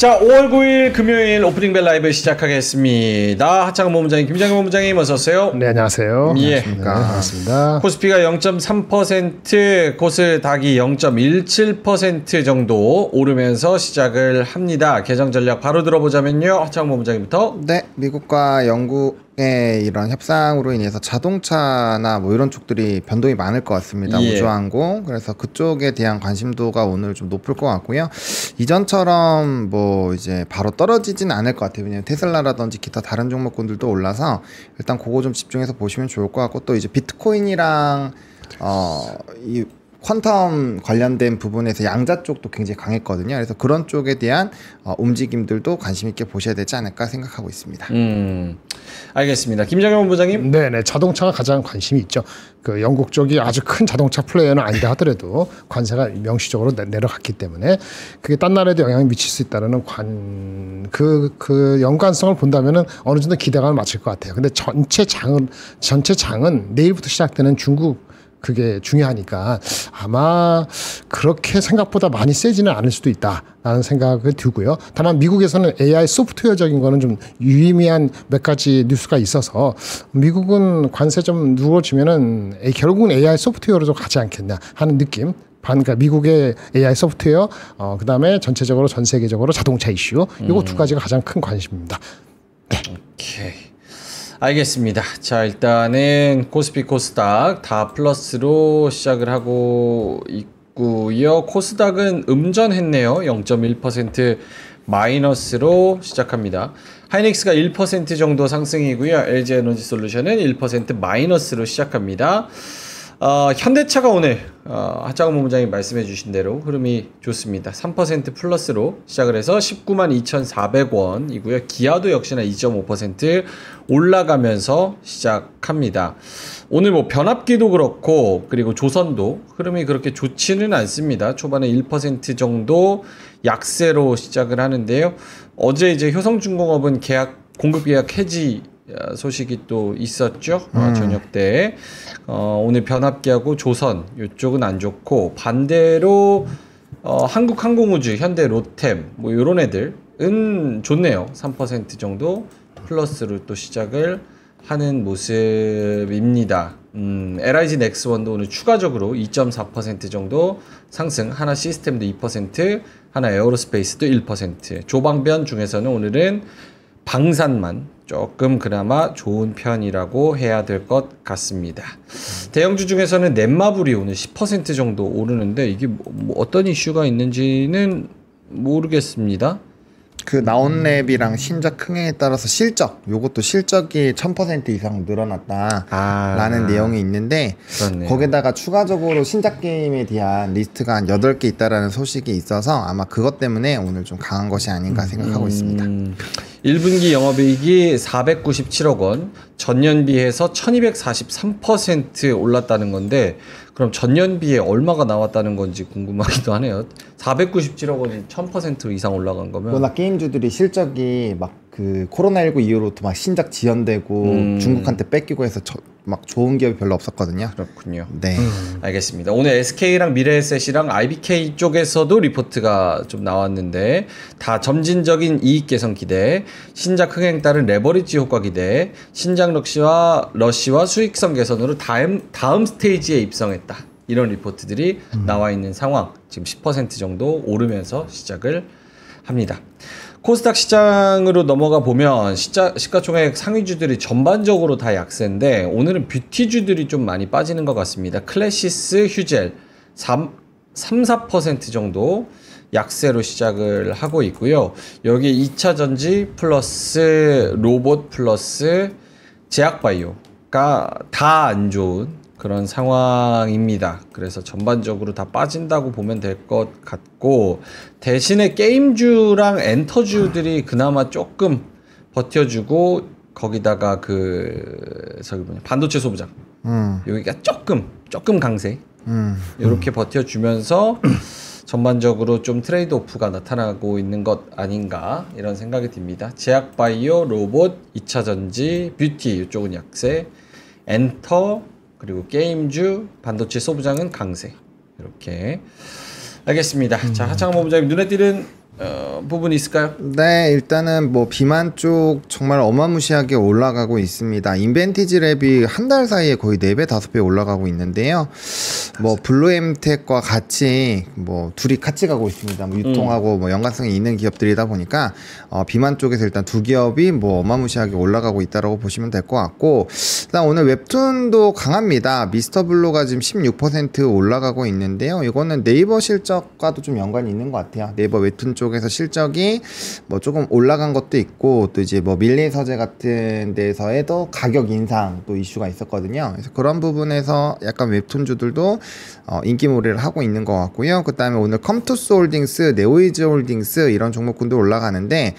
자, 5월 9일 금요일 오프닝 벨 라이브 시작하겠습니다. 하창원 본부장님, 김장현 본부장님 어서 오세요. 네, 안녕하세요. 예. 네, 반갑습니다. 코스피가 0.3%, 코스닥이 0.17% 정도 오르면서 시작을 합니다. 개정 전략 바로 들어보자면요. 하창원 본부장님부터. 네, 미국과 영국의 이런 협상으로 인해서 자동차나 뭐 이런 쪽들이 변동이 많을 것 같습니다. 예. 우주항공. 그래서 그쪽에 대한 관심도가 오늘 좀 높을 것 같고요. 이전처럼 뭐 이제 바로 떨어지진 않을 것 같아요. 왜냐면 테슬라라든지 기타 다른 종목군들도 올라서 일단 그거 좀 집중해서 보시면 좋을 것 같고, 또 이제 비트코인이랑 이 퀀텀 관련된 부분에서 양자 쪽도 굉장히 강했거든요. 그래서 그런 쪽에 대한 움직임들도 관심 있게 보셔야 되지 않을까 생각하고 있습니다. 알겠습니다. 김장현 본부장님. 네네, 자동차가 가장 관심이 있죠. 그 영국 쪽이 아주 큰 자동차 플레이어는 아니다 하더라도 관세가 명시적으로 내려갔기 때문에 그게 딴 나라에도 영향을 미칠 수 있다는 그 연관성을 본다면은 어느 정도 기대감을 맞출 것 같아요. 근데 전체 장은 내일부터 시작되는 중국, 그게 중요하니까 아마 그렇게 생각보다 많이 세지는 않을 수도 있다라는 생각을 들고요. 다만 미국에서는 AI 소프트웨어적인 거는 좀 유의미한 몇 가지 뉴스가 있어서 미국은 관세 좀 누워지면은 결국은 AI 소프트웨어로 좀 가지 않겠냐 하는 느낌. 그러니까 미국의 AI 소프트웨어, 그다음에 전체적으로 전 세계적으로 자동차 이슈, 이거 두 가지가 가장 큰 관심입니다. 네. 오케이. 알겠습니다. 자, 일단은 코스피, 코스닥 다 플러스로 시작을 하고 있고요. 코스닥은 음전했네요. 0.1% 마이너스로 시작합니다. 하이닉스가 1% 정도 상승이고요. LG에너지솔루션은 1% 마이너스로 시작합니다. 현대차가 오늘 하창원 본부장이 말씀해 주신 대로 흐름이 좋습니다. 3% 플러스로 시작을 해서 192,400원이고요. 기아도 역시나 2.5% 올라가면서 시작합니다. 오늘 뭐 변압기도 그렇고 그리고 조선도 흐름이 그렇게 좋지는 않습니다. 초반에 1% 정도 약세로 시작을 하는데요. 어제 이제 효성중공업은 공급 계약 해지 소식이 또 있었죠. 저녁 때. 오늘 변압기하고 조선 이쪽은 안 좋고, 반대로 한국항공우주, 현대, 로템 뭐 이런 애들은 좋네요. 3% 정도 플러스로 또 시작을 하는 모습입니다. LIG 넥스원도 오늘 추가적으로 2.4% 정도 상승, 하나 시스템도 2%, 하나 에어로스페이스도 1%. 조방변 중에서는 오늘은 방산만 조금 그나마 좋은 편이라고 해야 될 것 같습니다. 대형주 중에서는 넷마블이 오늘 10% 정도 오르는데 이게 뭐 어떤 이슈가 있는지는 모르겠습니다. 그 나온랩이랑 신작 흥행에 따라서 요것도 실적이 1000% 이상 늘어났다라는 내용이 있는데, 그렇네요. 거기다가 추가적으로 신작 게임에 대한 리스트가 한 8개 있다라는 소식이 있어서 아마 그것 때문에 오늘 좀 강한 것이 아닌가 생각하고 있습니다. 1분기 영업이익이 497억 원, 전년비해서 1243% 올랐다는 건데, 그럼 전년비에 얼마가 나왔다는 건지 궁금하기도 하네요. 497억 원이 1000% 이상 올라간 거면. 워낙 게임주들이 실적이 막 그 코로나19 이후로부터 막 신작 지연되고 중국한테 뺏기고 해서 막 좋은 기업이 별로 없었거든요. 그렇군요. 네. 알겠습니다. 오늘 SK랑 미래에셋이랑 IBK 쪽에서도 리포트가 좀 나왔는데, 다 점진적인 이익 개선 기대, 신작 흥행 따른 레버리지 효과 기대, 신작 러시와 수익성 개선으로 다음 스테이지에 입성했다. 이런 리포트들이 나와 있는 상황. 지금 10% 정도 오르면서 시작을 합니다. 코스닥 시장으로 넘어가 보면 시가총액 상위주들이 전반적으로 다 약세인데, 오늘은 뷰티주들이 좀 많이 빠지는 것 같습니다. 클래시스, 휴젤 3-4% 정도 약세로 시작을 하고 있고요. 여기 2차전지 플러스 로봇 플러스 제약바이오가 다 안 좋은 그런 상황입니다. 그래서 전반적으로 다 빠진다고 보면 될 것 같고, 대신에 게임주랑 엔터주들이 그나마 조금 버텨주고, 거기다가 반도체 소부장 여기가 조금 강세 이렇게 버텨주면서 전반적으로 좀 트레이드 오프가 나타나고 있는 것 아닌가 이런 생각이 듭니다. 제약바이오, 로봇, 2차전지, 뷰티 이쪽은 약세, 엔터 그리고 게임주, 반도체 소부장은 강세. 이렇게 알겠습니다. 자, 하창원 본부장님 눈에 띄는 부분이 있을까요? 네, 일단은 뭐 비만 쪽 정말 어마무시하게 올라가고 있습니다. 인벤티지 랩이 한 달 사이에 거의 4배, 5배 올라가고 있는데요. 뭐 블루엠텍과 같이 뭐 둘이 같이 가고 있습니다. 뭐 유통하고 뭐 연관성이 있는 기업들이다 보니까 비만 쪽에서 일단 두 기업이 뭐 어마무시하게 올라가고 있다라고 보시면 될 것 같고, 일단 오늘 웹툰도 강합니다. 미스터 블루가 지금 16% 올라가고 있는데요. 이거는 네이버 실적과도 좀 연관이 있는 것 같아요. 네이버 웹툰 쪽에서 실적이 뭐 조금 올라간 것도 있고, 또 이제 뭐 밀리 서재 같은 데서에도 가격 인상 또 이슈가 있었거든요. 그래서 그런 부분에서 약간 웹툰주들도 인기몰이를 하고 있는 것 같고요. 그 다음에 오늘 컴투스 홀딩스, 네오이즈 홀딩스 이런 종목군도 올라가는데,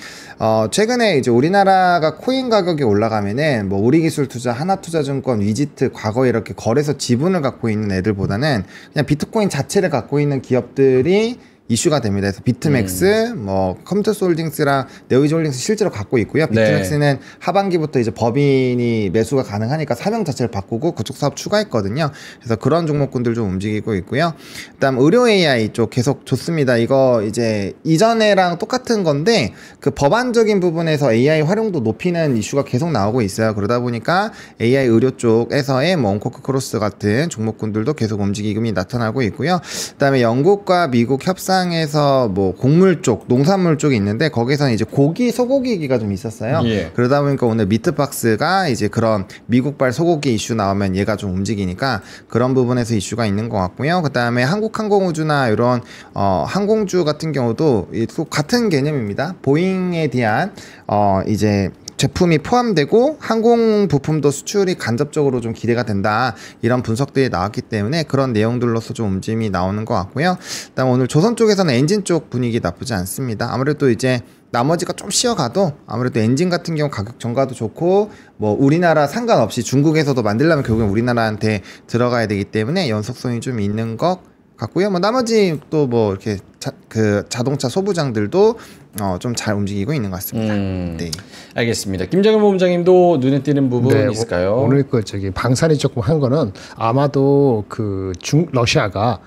최근에 이제 우리나라가 코인 가격이 올라가면은 뭐 우리기술투자, 하나투자증권, 위지트 과거에 이렇게 거래소 지분을 갖고 있는 애들보다는 그냥 비트코인 자체를 갖고 있는 기업들이 이슈가 됩니다. 그래서 비트맥스, 뭐 컴투스 홀딩스랑 네오이즈 홀딩스 실제로 갖고 있고요. 비트맥스는 하반기부터 이제 법인이 매수가 가능하니까 사명 자체를 바꾸고 그쪽 사업 추가했거든요. 그래서 그런 종목군들 좀 움직이고 있고요. 그다음 의료 AI 쪽 계속 좋습니다. 이거 이제 이전에랑 똑같은 건데 그 법안적인 부분에서 AI 활용도 높이는 이슈가 계속 나오고 있어요. 그러다 보니까 AI 의료 쪽에서의 뭐 온코크 크로스 같은 종목군들도 계속 움직임이 나타나고 있고요. 그다음에 영국과 미국 협상 에서 뭐 곡물 쪽, 농산물 쪽이 있는데 거기서는 이제 고기, 소고기가 좀 있었어요. 예. 그러다 보니까 오늘 미트박스가 이제 그런 미국발 소고기 이슈 나오면 얘가 좀 움직이니까 그런 부분에서 이슈가 있는 것 같고요. 그 다음에 한국항공우주나 이런 항공주 같은 경우도 또 같은 개념입니다. 보잉에 대한 이제 제품이 포함되고 항공 부품도 수출이 간접적으로 좀 기대가 된다, 이런 분석들이 나왔기 때문에 그런 내용들로서 좀 움직임이 나오는 것 같고요. 그다음 오늘 조선 쪽에서는 엔진 쪽 분위기 나쁘지 않습니다. 아무래도 이제 나머지가 좀 쉬어가도 아무래도 엔진 같은 경우 가격 정가도 좋고, 뭐 우리나라 상관없이 중국에서도 만들려면 결국엔 우리나라한테 들어가야 되기 때문에 연속성이 좀 있는 것 같고요. 뭐 나머지 또 뭐 이렇게 자동차 소부장들도 좀 잘 움직이고 있는 것 같습니다. 네. 알겠습니다. 김정일 본부장님도 눈에 띄는 부분 있을까요? 오늘 방산이 조금 한 거는 아마도 러시아가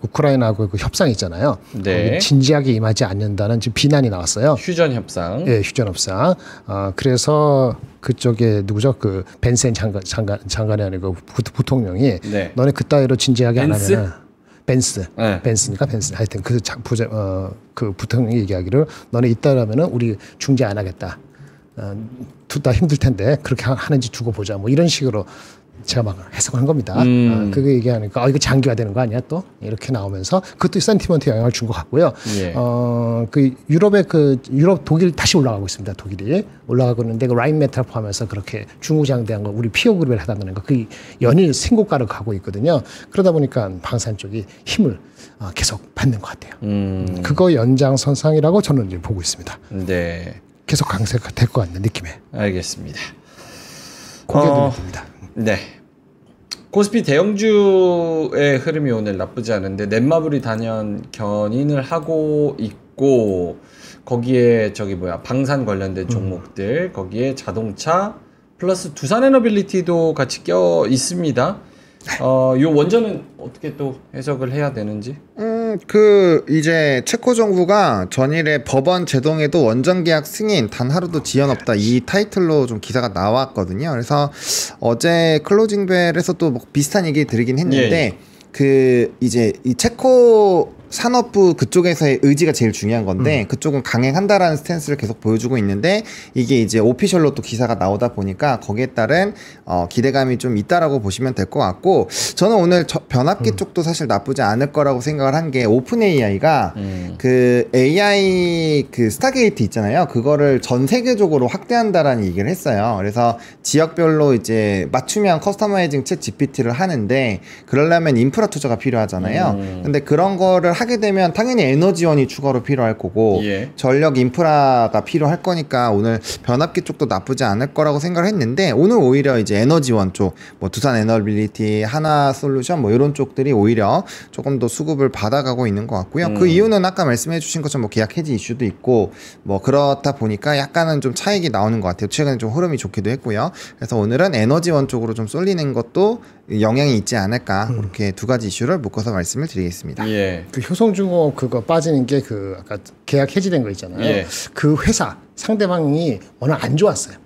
우크라이나하고 협상 있잖아요. 네. 진지하게 임하지 않는다는 지금 비난이 나왔어요. 휴전 협상. 예, 휴전 협상. 그래서 그쪽에 누구죠? 벤센 장관이 아니고 부통령이 네. 너네 그따위로 진지하게 벤스? 안 하면은 벤스니까 벤스. 하여튼 그 부통령이 얘기하기를 너네 이따라면은 우리 중재 안 하겠다. 둘 다 힘들 텐데 그렇게 하는지 두고 보자. 뭐 이런 식으로 제가 막 해석한 겁니다. 그게 얘기하니까 이거 장기화되는 거 아니야 또 이렇게 나오면서 그것도 센티먼트에 영향을 준 것 같고요. 예. 유럽 독일 다시 올라가고 있습니다. 독일이 올라가고 있는데 그 라인 메탈 포함해서 그렇게 중후장대한 거 우리 피어 그룹에 해당하는 거 그 연일 신고가를 가고 있거든요. 그러다 보니까 방산 쪽이 힘을 계속 받는 것 같아요. 그거 연장선상이라고 저는 이제 보고 있습니다. 네. 계속 강세가 될 것 같는 느낌에. 알겠습니다. 고개도 듭니다. 네. 코스피 대형주의 흐름이 오늘 나쁘지 않은데 넷마블이 단연 견인을 하고 있고, 거기에 방산 관련된 종목들, 거기에 자동차 플러스 두산에너빌리티도 같이 껴 있습니다. 요 원전은 어떻게 또 해석을 해야 되는지? 이제 체코 정부가 전일에 법원 제동에도 원전 계약 승인 단 하루도 지연 없다, 이 타이틀로 좀 기사가 나왔거든요. 그래서 어제 클로징벨에서 또 뭐 비슷한 얘기 드리긴 했는데, 이제 이 체코 산업부 그쪽에서의 의지가 제일 중요한 건데 그쪽은 강행한다라는 스탠스를 계속 보여주고 있는데, 이게 이제 오피셜로 또 기사가 나오다 보니까 거기에 따른 기대감이 좀 있다라고 보시면 될 것 같고, 저는 오늘 변압기 쪽도 사실 나쁘지 않을 거라고 생각을 한 게, 오픈 AI가 AI 스타게이트 있잖아요. 그거를 전 세계적으로 확대한다라는 얘기를 했어요. 그래서 지역별로 이제 맞춤형 커스터마이징 챗 GPT를 하는데, 그러려면 인프라 투자가 필요하잖아요. 근데 그런 거를 하게 되면 당연히 에너지원이 추가로 필요할 거고, 전력 인프라가 필요할 거니까 오늘 변압기 쪽도 나쁘지 않을 거라고 생각을 했는데, 오늘 오히려 이제 에너지원 쪽, 뭐 두산 에너빌리티, 하나솔루션 뭐 이런 쪽들이 오히려 조금 더 수급을 받아가고 있는 것 같고요. 그 이유는 아까 말씀해 주신 것처럼 뭐 계약 해지 이슈도 있고 뭐 그렇다 보니까 약간은 좀 차익이 나오는 것 같아요. 최근에 좀 흐름이 좋기도 했고요. 그래서 오늘은 에너지원 쪽으로 좀 쏠리는 것도 영향이 있지 않을까, 그렇게 두 가지 이슈를 묶어서 말씀을 드리겠습니다. 예. 효성중공업 그거 빠지는 게 그 아까 계약 해지된 거 있잖아요. 예. 그 회사 상대방이 워낙 안 좋았어요.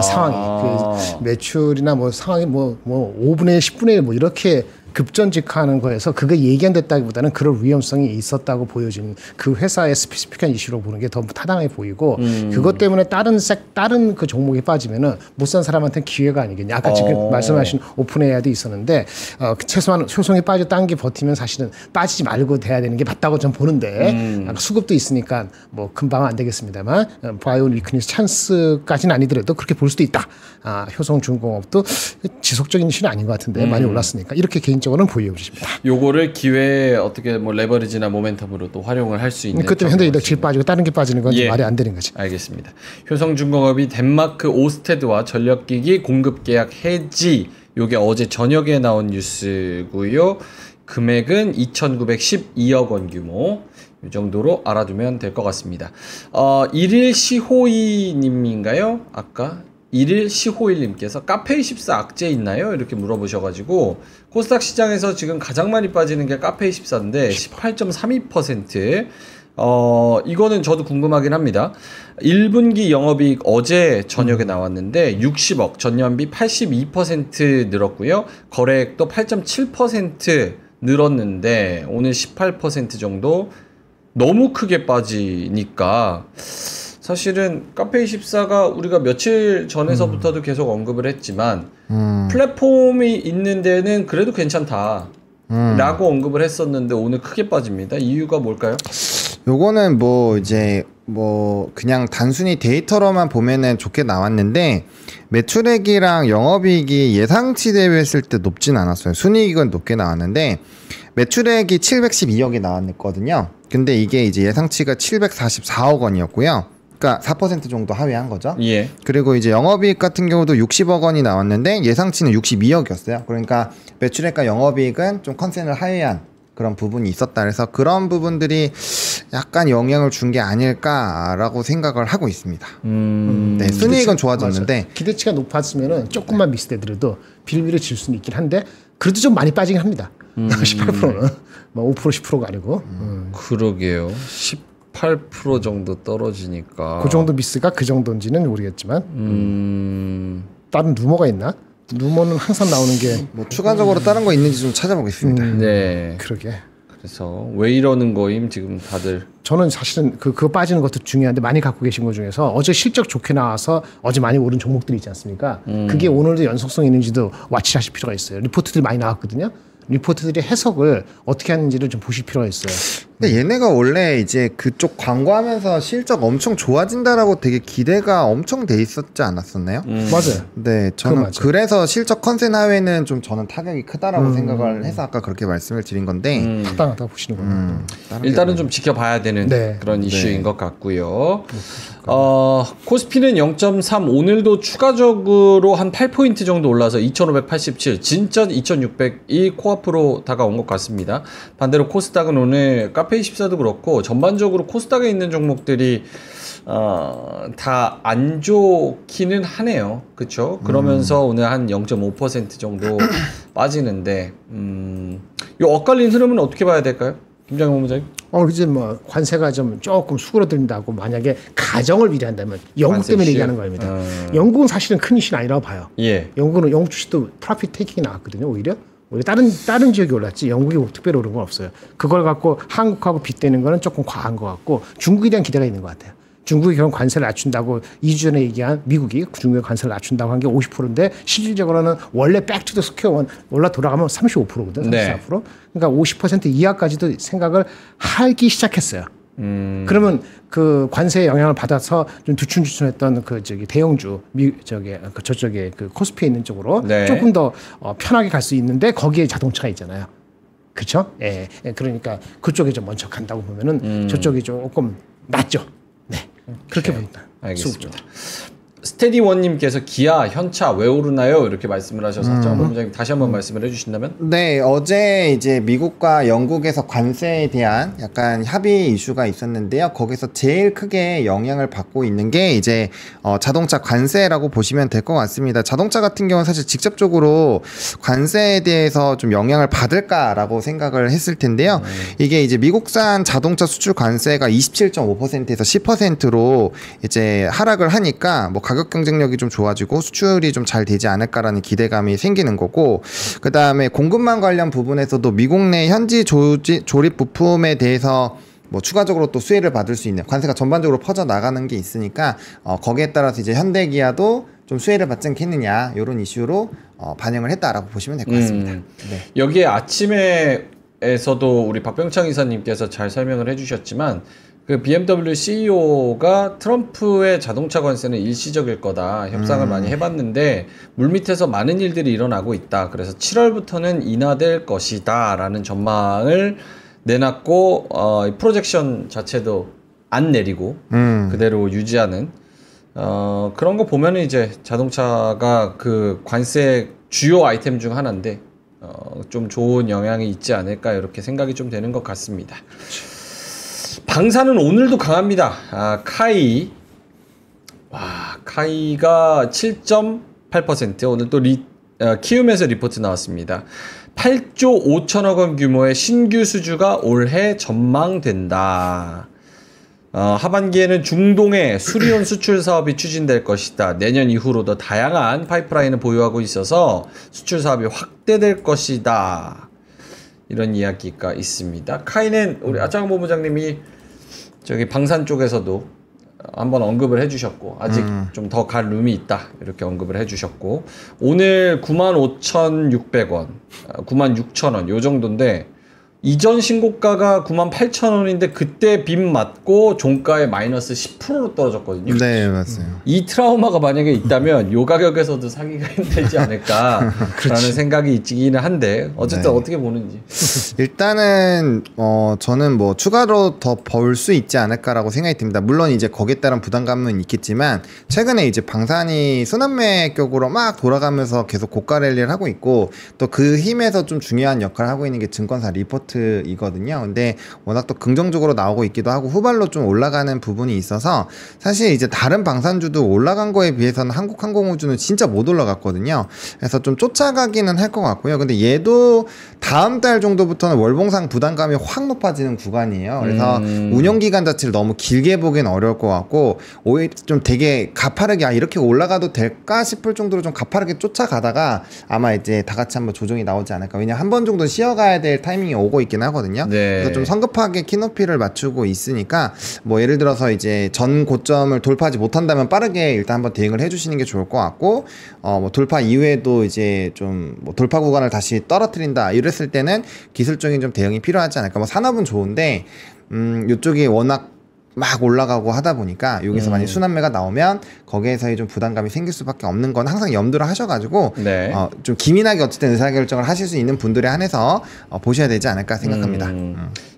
상황이 그 매출이나 뭐 상황이 뭐 5분의 1, 10분의 1 뭐 이렇게 급전직하는 거에서 그게 예견됐다기보다는 그럴 위험성이 있었다고 보여지는 그 회사의 스페시픽한 이슈로 보는 게 더 타당해 보이고 그것 때문에 다른 그 종목이 빠지면은 못 산 사람한테는 기회가 아니겠냐. 아까 지금 말씀하신 오픈 AI도 있었는데 최소한 효성이 빠졌다는 게 버티면 사실은 빠지지 말고 돼야 되는 게 맞다고 좀 보는데 수급도 있으니까 뭐 금방 안 되겠습니다만 바이오 위크니스 찬스까지는 아니더라도 그렇게 볼 수도 있다. 효성중공업도 지속적인 이슈는 아닌 것 같은데 많이 올랐으니까 이렇게 개인적으로는 보여집니다. 요거를 기회에 어떻게 뭐 레버리지나 모멘텀으로 또 활용을 할 수 있는. 그때 현대인덕질 빠지고 다른 게 빠지는 건 말이 안 되는 거지. 알겠습니다. 효성중공업이 덴마크 오스테드와 전력기기 공급 계약 해지. 요게 어제 저녁에 나온 뉴스고요. 금액은 2,912억 원 규모. 이 정도로 알아두면 될 것 같습니다. 1일 시호이님인가요? 아까 1일 시호일님께서 카페24 악재 있나요? 이렇게 물어보셔가지고 코스닥 시장에서 지금 가장 많이 빠지는 게 카페24인데 18.32%. 이거는 저도 궁금하긴 합니다. 1분기 영업이익 어제 저녁에 나왔는데 60억, 전년비 82% 늘었고요. 거래액도 8.7% 늘었는데 오늘 18% 정도 너무 크게 빠지니까 사실은 카페24가 우리가 며칠 전에서부터도 계속 언급을 했지만 플랫폼이 있는 데는 그래도 괜찮다 라고 언급을 했었는데 오늘 크게 빠집니다. 이유가 뭘까요? 요거는 뭐 이제 뭐 그냥 단순히 데이터로만 보면은 좋게 나왔는데 매출액이랑 영업이익이 예상치 대비했을 때 높진 않았어요. 순이익은 높게 나왔는데 매출액이 712억이 나왔거든요. 근데 이게 이제 예상치가 744억 원이었고요. 그러니까 4% 정도 하회한 거죠. 예. 그리고 이제 영업이익 같은 경우도 60억 원이 나왔는데 예상치는 62억이었어요. 그러니까 매출액과 영업이익은 좀 컨센을 하회한 그런 부분이 있었다. 그래서 그런 부분들이 약간 영향을 준 게 아닐까라고 생각을 하고 있습니다. 네, 순이익은 좋아졌는데 맞아. 기대치가 높았으면은 조금만 미스되더라도 빌미를 질 수는 있긴 한데 그래도 좀 많이 빠지긴 합니다. 18%는 뭐 5% 10%가 아니고. 그러게요. 18% 정도 떨어지니까. 그 정도 미스가 그 정도인지는 모르겠지만. 다른 루머가 있나? 루머는 항상 나오는 게 뭐 추가적으로 다른 거 있는지 좀 찾아보겠습니다. 네. 그러게. 그래서 왜 이러는 거임 지금 다들. 저는 사실은 그거 빠지는 것도 중요한데 많이 갖고 계신 것 중에서 어제 실적 좋게 나와서 어제 많이 오른 종목들이 있지 않습니까? 그게 오늘도 연속성 있는지도 와치하실 필요가 있어요. 리포트들이 많이 나왔거든요. 리포트들의 해석을 어떻게 하는지를 좀 보실 필요가 있어요. 근데 얘네가 원래 이제 그쪽 광고하면서 실적 엄청 좋아진다라고 되게 기대가 엄청 돼 있었지 않았었나요? 맞아요. 네, 저는 그래서 실적 컨센 하회는 좀 저는 타격이 크다라고 생각을 해서 아까 그렇게 말씀을 드린 건데 타당하다고 보시는군요. 일단은 좀 지켜봐야 되는 네. 그런 이슈인 것 같고요. 코스피는 0.3 오늘도 추가적으로 한 8포인트 정도 올라서 2587 진짜 2600이 코앞으로 다가온 것 같습니다. 반대로 코스닥은 오늘 카페24도 그렇고 전반적으로 코스닥에 있는 종목들이 다 안 좋기는 하네요. 그렇죠? 그러면서 오늘 한 0.5% 정도 빠지는데 이 엇갈린 흐름은 어떻게 봐야 될까요? 김장현 본부장님? 이제 뭐 관세가 좀 조금 수그러든다고 만약에 가정을 미리 한다면 영국 때문에 얘기하는 겁니다. 영국은 사실은 큰 이슈는 아니라고 봐요. 예. 영국은 영국 주식도 프로핏 테이킹이 나왔거든요. 오히려 다른 지역이 올랐지 영국이 특별히 오른 건 없어요. 그걸 갖고 한국하고 빗대는 거는 조금 과한 것 같고 중국에 대한 기대가 있는 것 같아요. 중국이 결국 관세를 낮춘다고 2주 전에 얘기한 미국이 중국의 관세를 낮춘다고 한 게 50%인데 실질적으로는 원래 백투더 스퀘어 올라 돌아가면 35%거든. 34%. 네. 그러니까 50% 이하까지도 생각을 하기 시작했어요. 그러면 그 관세의 영향을 받아서 좀 두춤두춤했던 그 대형주 저쪽에 그 코스피에 있는 쪽으로 네. 조금 더 편하게 갈 수 있는데 거기에 자동차가 있잖아요. 그렇죠? 예. 그러니까 그쪽에 좀 먼저 간다고 보면은 저쪽이 조금 낫죠. 네. 그렇게 봅니다. 알겠습니다. 스테디원님께서 기아, 현차 왜 오르나요? 이렇게 말씀을 하셔서 정 본부장님 다시 한번 말씀을 해주신다면? 네, 어제 이제 미국과 영국에서 관세에 대한 약간 합의 이슈가 있었는데요. 거기서 제일 크게 영향을 받고 있는 게 이제 자동차 관세라고 보시면 될 것 같습니다. 자동차 같은 경우는 사실 직접적으로 관세에 대해서 좀 영향을 받을까라고 생각을 했을 텐데요. 이게 이제 미국산 자동차 수출 관세가 27.5%에서 10%로 이제 하락을 하니까 뭐 가격 경쟁력이 좀 좋아지고 수출이 좀 잘 되지 않을까라는 기대감이 생기는 거고, 그 다음에 공급망 관련 부분에서도 미국 내 현지 조립 부품에 대해서 뭐 추가적으로 또 수혜를 받을 수 있는 관세가 전반적으로 퍼져 나가는 게 있으니까 거기에 따라서 이제 현대기아도 좀 수혜를 받지 않겠느냐 이런 이슈로 반영을 했다라고 보시면 될 것 같습니다. 네. 여기에 아침에에서도 우리 박병창 이사님께서 잘 설명을 해주셨지만 그 BMW CEO가 트럼프의 자동차 관세는 일시적일 거다 협상을 많이 해봤는데 물밑에서 많은 일들이 일어나고 있다. 그래서 7월부터는 인하될 것이다 라는 전망을 내놨고 프로젝션 자체도 안 내리고 그대로 유지하는 그런 거 보면은 이제 자동차가 그 관세 주요 아이템 중 하나인데 좀 좋은 영향이 있지 않을까 이렇게 생각이 좀 되는 것 같습니다. 방사는 오늘도 강합니다. 카이. 카이가 7.8%. 오늘 또 키움에서 리포트 나왔습니다. 8조 5천억 원 규모의 신규 수주가 올해 전망된다. 하반기에는 중동의 수리온 수출 사업이 추진될 것이다. 내년 이후로도 다양한 파이프라인을 보유하고 있어서 수출 사업이 확대될 것이다. 이런 이야기가 있습니다. 카이는 우리 아창 본부장님이 저기 방산 쪽에서도 한번 언급을 해주셨고 아직 좀 더 갈 룸이 있다 이렇게 언급을 해주셨고 오늘 95,600원, 96,000원 요 정도인데 이전 신고가가 98,000원인데 그때 빚 맞고 종가에 마이너스 10%로 떨어졌거든요. 네, 맞아요. 이 트라우마가 만약에 있다면 요 가격에서도 사기가 힘들지 않을까라는 생각이 있기는 한데 어쨌든 네. 어떻게 보는지. 일단은 저는 뭐 추가로 더 벌 수 있지 않을까라고 생각이 듭니다. 물론 이제 거기에 따른 부담감은 있겠지만 최근에 이제 방산이 순환매격으로 막 돌아가면서 계속 고가 랠리를 하고 있고 또 그 힘에서 좀 중요한 역할을 하고 있는 게 증권사 리포트이거든요. 근데 워낙 또 긍정적으로 나오고 있기도 하고 후발로 좀 올라가는 부분이 있어서 사실 이제 다른 방산주도 올라간 거에 비해서는 한국항공우주는 진짜 못 올라갔거든요. 그래서 좀 쫓아가기는 할 것 같고요. 근데 얘도 다음 달 정도부터는 월봉상 부담감이 확 높아지는 구간이에요. 그래서 운영기간 자체를 너무 길게 보기엔 어려울 것 같고 오히려 좀 되게 가파르게 이렇게 올라가도 될까 싶을 정도로 좀 가파르게 쫓아가다가 아마 이제 다 같이 한번 조정이 나오지 않을까. 왜냐면 한 번 정도 쉬어가야 될 타이밍이 오고 있긴 하거든요. 네. 그래서 좀 성급하게 키높이를 맞추고 있으니까 뭐 예를 들어서 이제 전 고점을 돌파하지 못한다면 빠르게 일단 한번 대응을 해주시는 게 좋을 것 같고 뭐 돌파 이후에도 이제 좀 뭐 돌파 구간을 다시 떨어뜨린다 이랬을 때는 기술적인 좀 대응이 필요하지 않을까. 뭐 산업은 좋은데 이쪽이 워낙 막 올라가고 하다 보니까 여기서 만약 순환매가 나오면 거기에서의 좀 부담감이 생길 수밖에 없는 건 항상 염두를 하셔가지고 네. 좀 기민하게 어쨌든 의사결정을 하실 수 있는 분들에 한해서 보셔야 되지 않을까 생각합니다.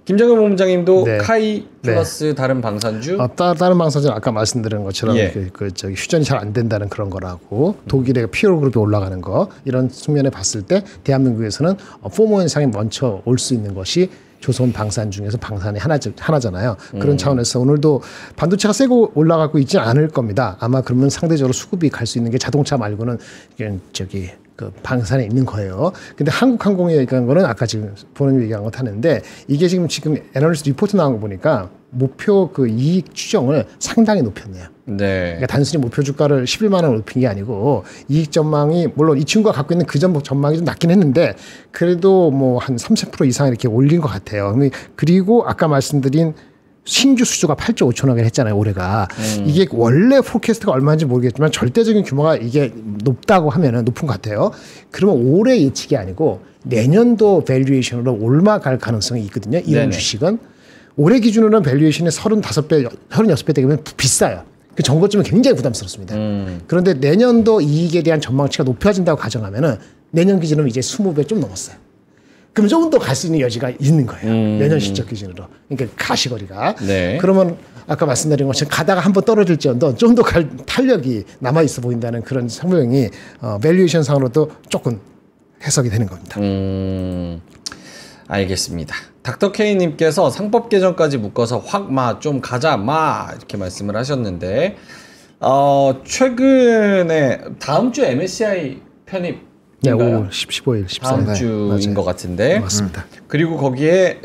김정은 본부장님도 네. 카이 플러스 다른 방산주 다른 방사제는 아까 말씀드린 것처럼 예. 저기 휴전이 잘 안 된다는 그런 거라고 독일의 피오르 그룹이 올라가는 거 이런 측면에 봤을 때 대한민국에서는 포모 현상이 먼저 올 수 있는 것이 조선 방산 중에서 방산이 하나잖아요. 그런 차원에서 오늘도 반도체가 세고 올라가고 있지 않을 겁니다. 아마 그러면 상대적으로 수급이 갈 수 있는 게 자동차 말고는 저기 그 방산에 있는 거예요. 근데 한국항공이 얘기한 거는 아까 지금 보는 얘기한 거 타는데 이게 지금 애널리스트 리포트 나온 거 보니까 목표 그 이익 추정을 상당히 높였네요. 네. 그러니까 단순히 목표 주가를 11만 원 높인 게 아니고 이익 전망이 물론 이 친구가 갖고 있는 그 전망이 좀 낮긴 했는데 그래도 뭐 한 30% 이상 이렇게 올린 것 같아요. 그리고 아까 말씀드린 신규 수주가 8조 5천억을 했잖아요, 올해가. 이게 원래 포캐스트가 얼마인지 모르겠지만 절대적인 규모가 이게 높다고 하면은 높은 것 같아요. 그러면 올해 예측이 아니고 내년도 밸류에이션으로 올라갈 가능성이 있거든요. 이런 네네. 주식은. 올해 기준으로는 밸류에이션이 35배, 36배 되면 비싸요. 그 전고점은 굉장히 부담스럽습니다. 그런데 내년도 이익에 대한 전망치가 높아진다고 가정하면은 내년 기준으로 이제 20배 좀 넘었어요. 그럼 조금 더 갈 수 있는 여지가 있는 거예요. 내년 실적 기준으로. 그러니까 가시거리가. 네. 그러면 아까 말씀드린 것처럼 가다가 한번 떨어질지언정 좀 더 갈 탄력이 남아 있어 보인다는 그런 상황이 밸류에이션 상으로도 조금 해석이 되는 겁니다. 알겠습니다. 닥터 K님께서 상법 개정까지 묶어서 확 좀 가자 이렇게 말씀을 하셨는데 최근에 다음 주 MSCI 편입 네, 5월 15일, 14일 다음 주인 것 같은데 맞습니다. 그리고 거기에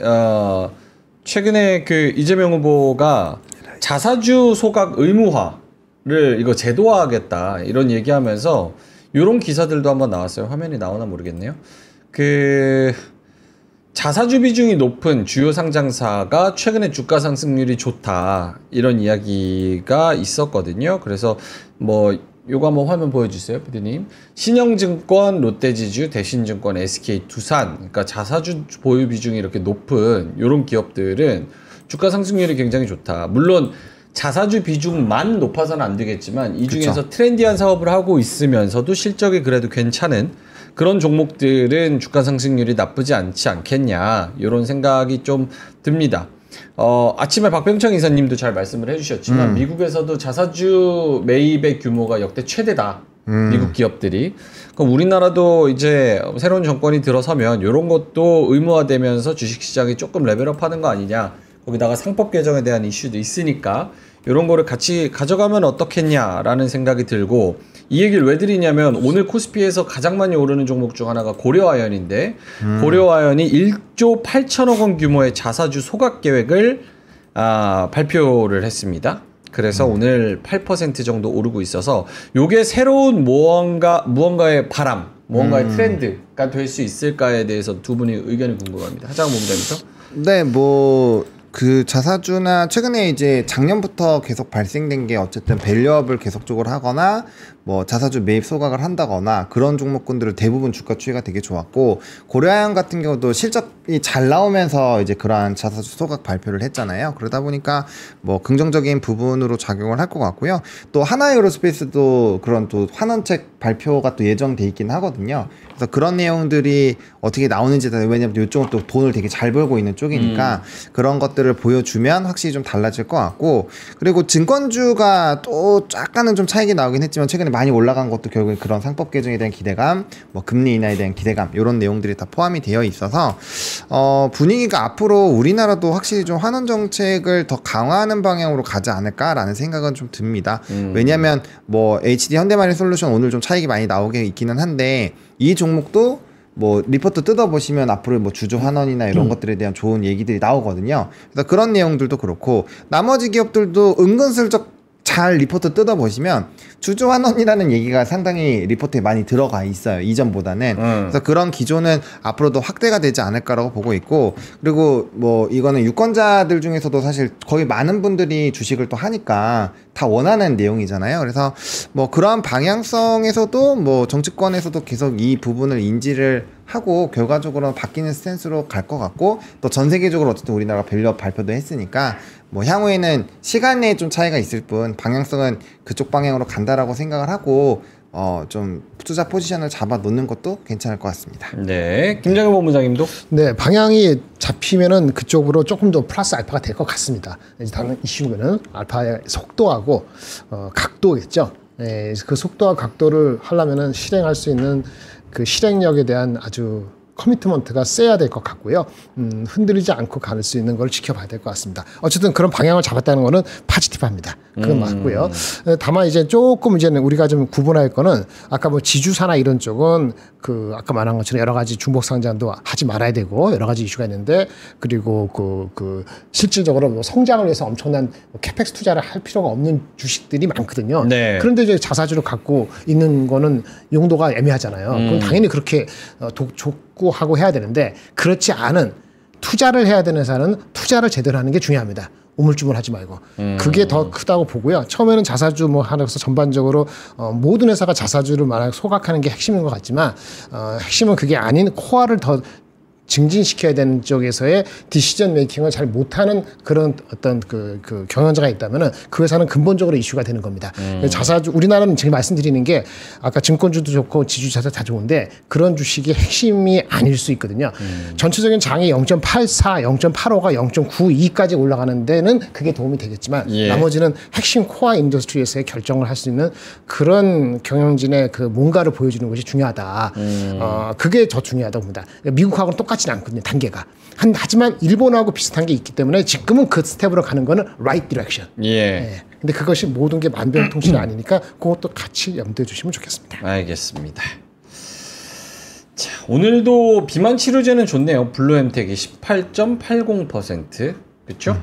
최근에 그 이재명 후보가 자사주 소각 의무화를 이거 제도화하겠다 이런 얘기하면서 이런 기사들도 한번 나왔어요. 화면이 나오나 모르겠네요. 그 자사주 비중이 높은 주요 상장사가 최근에 주가 상승률이 좋다 이런 이야기가 있었거든요. 그래서 뭐 요거 한번 화면 보여주세요, 피디님. 신영증권, 롯데지주, 대신증권, SK, 두산, 그러니까 자사주 보유 비중이 이렇게 높은 이런 기업들은 주가 상승률이 굉장히 좋다. 물론 자사주 비중만 높아서는 안 되겠지만 이 중에서 그쵸. 트렌디한 사업을 하고 있으면서도 실적이 그래도 괜찮은 그런 종목들은 주가 상승률이 나쁘지 않지 않겠냐 이런 생각이 좀 듭니다. 아침에 박병창 이사님도 잘 말씀을 해주셨지만 미국에서도 자사주 매입의 규모가 역대 최대다. 미국 기업들이. 그럼 우리나라도 이제 새로운 정권이 들어서면 이런 것도 의무화되면서 주식시장이 조금 레벨업하는 거 아니냐. 거기다가 상법 개정에 대한 이슈도 있으니까 이런 거를 같이 가져가면 어떻겠냐라는 생각이 들고 이 얘기를 왜 드리냐면 오늘 코스피에서 가장 많이 오르는 종목 중 하나가 고려아연인데 고려아연이 1조 8천억 원 규모의 자사주 소각 계획을 발표를 했습니다. 그래서 오늘 8% 정도 오르고 있어서 요게 새로운 무언가의 바람, 무언가의 트렌드가 될 수 있을까에 대해서 두 분의 의견이 궁금합니다. 하장훈 본부장님부터. 네, 뭐 그 자사주나 최근에 이제 작년부터 계속 발생된 게 어쨌든 밸류업을 계속적으로 하거나 뭐 자사주 매입 소각을 한다거나 그런 종목군들은 대부분 주가 추이가 되게 좋았고 고려아연 같은 경우도 실적이 잘 나오면서 이제 그러한 자사주 소각 발표를 했잖아요. 그러다 보니까 뭐 긍정적인 부분으로 작용을 할 것 같고요. 또 하나에어로스페이스도 그런 또 환원책 발표가 또 예정돼 있긴 하거든요. 그래서 그런 내용들이 어떻게 나오는지 왜냐면 이쪽은 또 돈을 되게 잘 벌고 있는 쪽이니까 그런 것들을 보여주면 확실히 좀 달라질 것 같고 그리고 증권주가 또 약간은 좀 차익이 나오긴 했지만 최근에 많이 올라간 것도 결국에 그런 상법 개정에 대한 기대감, 뭐 금리 인하에 대한 기대감 이런 내용들이 다 포함이 되어 있어서 분위기가 앞으로 우리나라도 확실히 좀 환원 정책을 더 강화하는 방향으로 가지 않을까라는 생각은 좀 듭니다. 왜냐하면 뭐 HD 현대마린솔루션 오늘 좀 차익이 많이 나오게 있기는 한데 이 종목도 뭐 리포트 뜯어보시면 앞으로 뭐 주주 환원이나 이런 것들에 대한 좋은 얘기들이 나오거든요. 그래서 그런 내용들도 그렇고 나머지 기업들도 은근슬쩍 잘 리포트 뜯어보시면 주주 환원이라는 얘기가 상당히 리포트에 많이 들어가 있어요. 이전보다는. 그래서 그런 기조는 앞으로도 확대가 되지 않을까라고 보고 있고 그리고 뭐 이거는 유권자들 중에서도 사실 거의 많은 분들이 주식을 또 하니까 다 원하는 내용이잖아요. 그래서 뭐 그러한 방향성에서도 뭐 정치권에서도 계속 이 부분을 인지를 하고 결과적으로는 바뀌는 스탠스로 갈 것 같고 또 전 세계적으로 어쨌든 우리나라가 밸류업 발표도 했으니까 뭐 향후에는 시간 내에 좀 차이가 있을 뿐 방향성은 그쪽 방향으로 간다라고 생각을 하고 좀 투자 포지션을 잡아 놓는 것도 괜찮을 것 같습니다. 네, 김정일 본부장님도. 네, 방향이 잡히면은 그쪽으로 조금 더 플러스 알파가 될 것 같습니다. 이제 다른 이슈는 알파의 속도하고 각도겠죠. 네, 그 속도와 각도를 하려면은 실행할 수 있는 그 실행력에 대한 아주 커미트먼트가 세야 될 것 같고요. 흔들리지 않고 갈 수 있는 걸 지켜봐야 될 것 같습니다. 어쨌든 그런 방향을 잡았다는 거는 파지티브합니다. 그건 맞고요. 다만 이제 조금 이제는 우리가 좀 구분할 거는 아까 뭐 지주사나 이런 쪽은 그 아까 말한 것처럼 여러 가지 중복 상장도 하지 말아야 되고 여러 가지 이슈가 있는데 그리고 그 실질적으로 뭐 성장을 위해서 엄청난 캐펙스 투자를 할 필요가 없는 주식들이 많거든요. 네. 그런데 이제 자사주를 갖고 있는 거는 용도가 애매하잖아요. 그럼 당연히 그렇게 족구하고 해야 되는데 그렇지 않은 투자를 해야 되는 사람은 투자를 제대로 하는 게 중요합니다. 우물쭈물하지 말고 그게 더 크다고 보고요. 처음에는 자사주 뭐 하나서 전반적으로 모든 회사가 자사주를 만약 소각하는 게 핵심인 것 같지만 핵심은 그게 아닌 코어를 더 증진시켜야 되는 쪽에서의 디시전 메이킹을 잘 못하는 그런 어떤 그 경영자가 있다면은 그 회사는 근본적으로 이슈가 되는 겁니다. 자사주 우리나라는 지금 말씀드리는 게 아까 증권주도 좋고 지주자사 다 좋은데 그런 주식이 핵심이 아닐 수 있거든요. 전체적인 장이 0.84, 0.85가 0.92까지 올라가는 데는 그게 도움이 되겠지만 예. 나머지는 핵심 코어 인더스트리에서의 결정을 할 수 있는 그런 경영진의 그 뭔가를 보여주는 것이 중요하다. 그게 더 중요하다고 봅니다. 미국하고는 똑같지는 않거든요. 단계가. 하지만 일본하고 비슷한 게 있기 때문에 지금은 그 스텝으로 가는 거는 right direction. 예. 근데 그것이 모든 게 만병통치는 아니니까 그것도 같이 염두에 주시면 좋겠습니다. 알겠습니다. 자, 오늘도 비만 치료제는 좋네요. 블루엠텍이 18.80%. 그렇죠?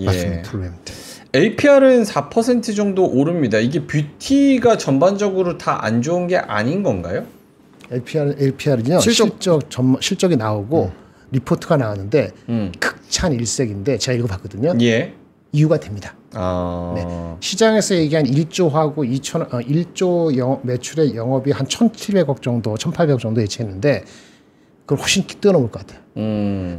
맞습니다. 블루엠텍. APR은 4% 정도 오릅니다. 이게 뷰티가 전반적으로 다 안 좋은 게 아닌 건가요? LPR은요 실적이 나오고 리포트가 나왔는데 극찬 일색인데 제가 읽어봤거든요. 예. 이유가 됩니다. 네. 시장에서 얘기한 1조하고 1조 매출의 영업이 한 1,700억 정도, 1,800억 정도 예측했는데 그걸 훨씬 뛰어넘을 것 같아요.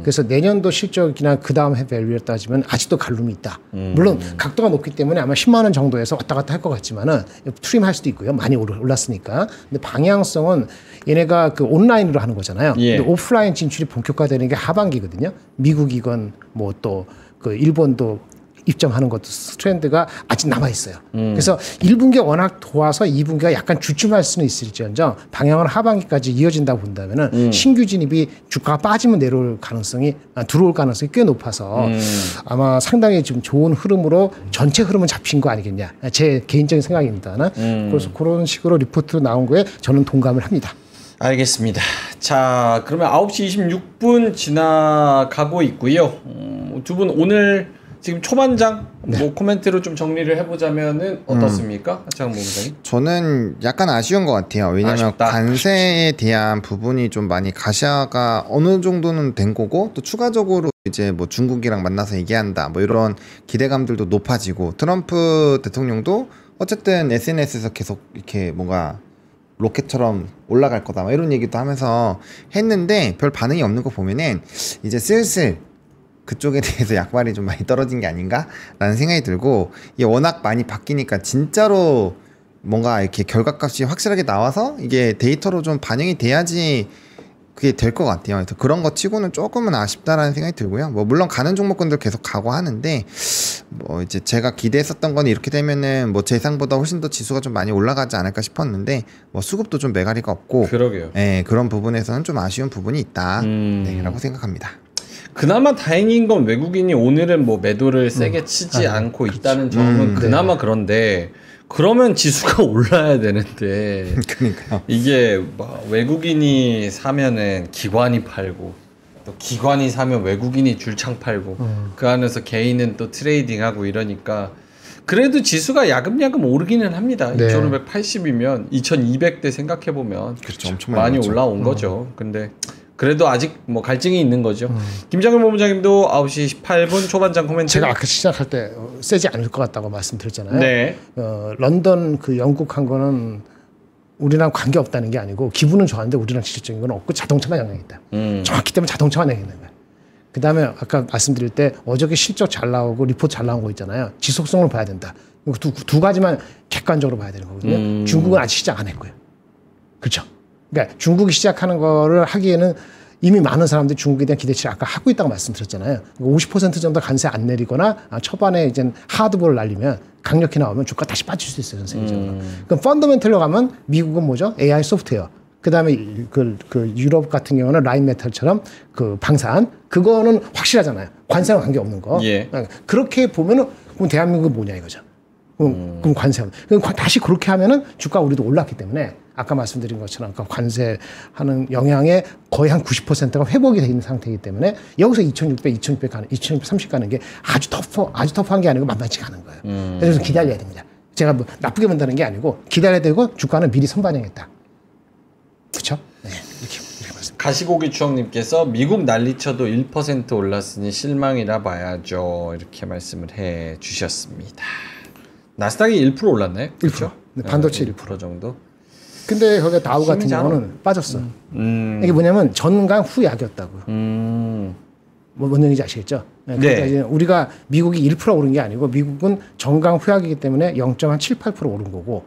그래서 내년도 실적이나 그 다음 해 밸류에 따지면 아직도 갈룸이 있다. 물론 각도가 높기 때문에 아마 10만 원 정도에서 왔다 갔다 할 것 같지만은 트림할 수도 있고요. 많이 올랐으니까. 근데 방향성은 얘네가 그 온라인으로 하는 거잖아요. 예. 근데 오프라인 진출이 본격화되는 게 하반기거든요. 미국이건 뭐 또 그 일본도 입점하는 것도 트렌드가 아직 남아 있어요. 그래서 1분기가 워낙 좋아서 2분기가 약간 주춤할 수는 있을지언정 방향은 하반기까지 이어진다고 본다면은 신규 진입이 주가가 빠지면 내려올 가능성이 들어올 가능성이 꽤 높아서 아마 상당히 좀 좋은 흐름으로 전체 흐름은 잡힌 거 아니겠냐. 제 개인적인 생각입니다는. 그래서 그런 식으로 리포트 나온 거에 저는 동감을 합니다. 알겠습니다. 자, 그러면 9시 26분 지나가고 있고요. 두 분 오늘 지금 초반장 뭐 코멘트로 좀 정리를 해보자면은 어떻습니까? 하창 본부장님? 저는 약간 아쉬운 것 같아요. 왜냐하면 아쉽다. 관세에 대한 부분이 좀 많이 가시화가 어느 정도는 된 거고 또 추가적으로 이제 뭐 중국이랑 만나서 얘기한다 뭐 이런 기대감들도 높아지고 트럼프 대통령도 어쨌든 SNS에서 계속 이렇게 뭔가 로켓처럼 올라갈 거다 막 이런 얘기도 하면서 했는데 별 반응이 없는 거 보면은 이제 슬슬 그쪽에 대해서 약발이 좀 많이 떨어진 게 아닌가 라는 생각이 들고 이게 워낙 많이 바뀌니까 진짜로 뭔가 이렇게 결과값이 확실하게 나와서 이게 데이터로 좀 반영이 돼야지 그게 될 것 같아요. 그래서 그런 거 치고는 조금은 아쉽다라는 생각이 들고요. 뭐 물론 가는 종목군들 계속 가고 하는데 뭐 이제 제가 기대했었던 건 이렇게 되면은 뭐 제 예상보다 훨씬 더 지수가 좀 많이 올라가지 않을까 싶었는데 뭐 수급도 좀 매가리가 없고 그러게요. 네, 그런 부분에서는 좀 아쉬운 부분이 있다 네, 라고 생각합니다. 그나마 다행인 건 외국인이 오늘은 뭐 매도를 세게 치지 않고 있다는 점은 그나마 그런데 그러면 지수가 올라야 되는데 그러니까요. 이게 뭐 외국인이 사면은 기관이 팔고 또 기관이 사면 외국인이 줄창 팔고 그 안에서 개인은 또 트레이딩하고 이러니까 그래도 지수가 야금야금 오르기는 합니다. 네. 2580이면 2200대 생각해보면 그렇죠. 엄청 많이 올랐죠. 올라온 거죠. 근데 그래도 아직 뭐 갈증이 있는 거죠. 김장현 본부장님도 9시 18분 초반장 코멘트. 제가 아까 시작할 때 세지 않을 것 같다고 말씀드렸잖아요. 네. 런던 그 영국 한 거는 우리랑 관계 없다는 게 아니고 기분은 좋았는데 우리랑 직접적인 건 없고 자동차만 영향이 있다. 정확히 때문에 자동차만 영향이 있는 거예요. 그 다음에 아까 말씀드릴 때 어저께 실적 잘 나오고 리포트 잘 나온 거 있잖아요. 지속성을 봐야 된다. 두 가지만 객관적으로 봐야 되는 거거든요. 중국은 아직 시작 안 했고요. 그렇죠. 그러니까 중국이 시작하는 거를 하기에는 이미 많은 사람들이 중국에 대한 기대치를 아까 하고 있다고 말씀드렸잖아요. 50% 정도 관세 안 내리거나 초반에 이제 하드볼을 날리면 강력히 나오면 주가 다시 빠질 수 있어요. 전 세계적으로. 그럼 펀더멘털로 가면 미국은 뭐죠? AI 소프트웨어. 그다음에 그 유럽 같은 경우는 라인 메탈처럼 그 방산 그거는 확실하잖아요. 관세랑 관계 없는 거. 예. 그렇게 보면은 그럼 대한민국은 뭐냐 이거죠. 그럼 관세. 그럼 다시 그렇게 하면은 주가 우리도 올랐기 때문에 아까 말씀드린 것처럼 아까 관세하는 영향의 거의 한 90%가 회복이 돼 있는 상태이기 때문에 여기서 2600 가는 2630 가는 게 아주 터프한 게 아니고 만만치 않은 거예요. 그래서 기다려야 됩니다. 제가 뭐 나쁘게 본다는 게 아니고 기다려야 되고 주가는 미리 선반영했다. 그렇죠? 네, 이렇게 말씀. 가시고기 추억님께서 미국 난리쳐도 1% 올랐으니 실망이라 봐야죠. 이렇게 말씀을 해 주셨습니다. 나스닥이 1% 올랐나요? 그렇죠? 네, 반도체 1%. 1% 정도. 근데 거기 다우 같은 힘이잖아. 경우는 빠졌어. 이게 뭐냐면 전강 후약이었다고. 뭔 얘기인지 아시겠죠? 네. 그러니까 이제 우리가 미국이 1% 오른 게 아니고 미국은 전강 후약이기 때문에 0.78% 오른 거고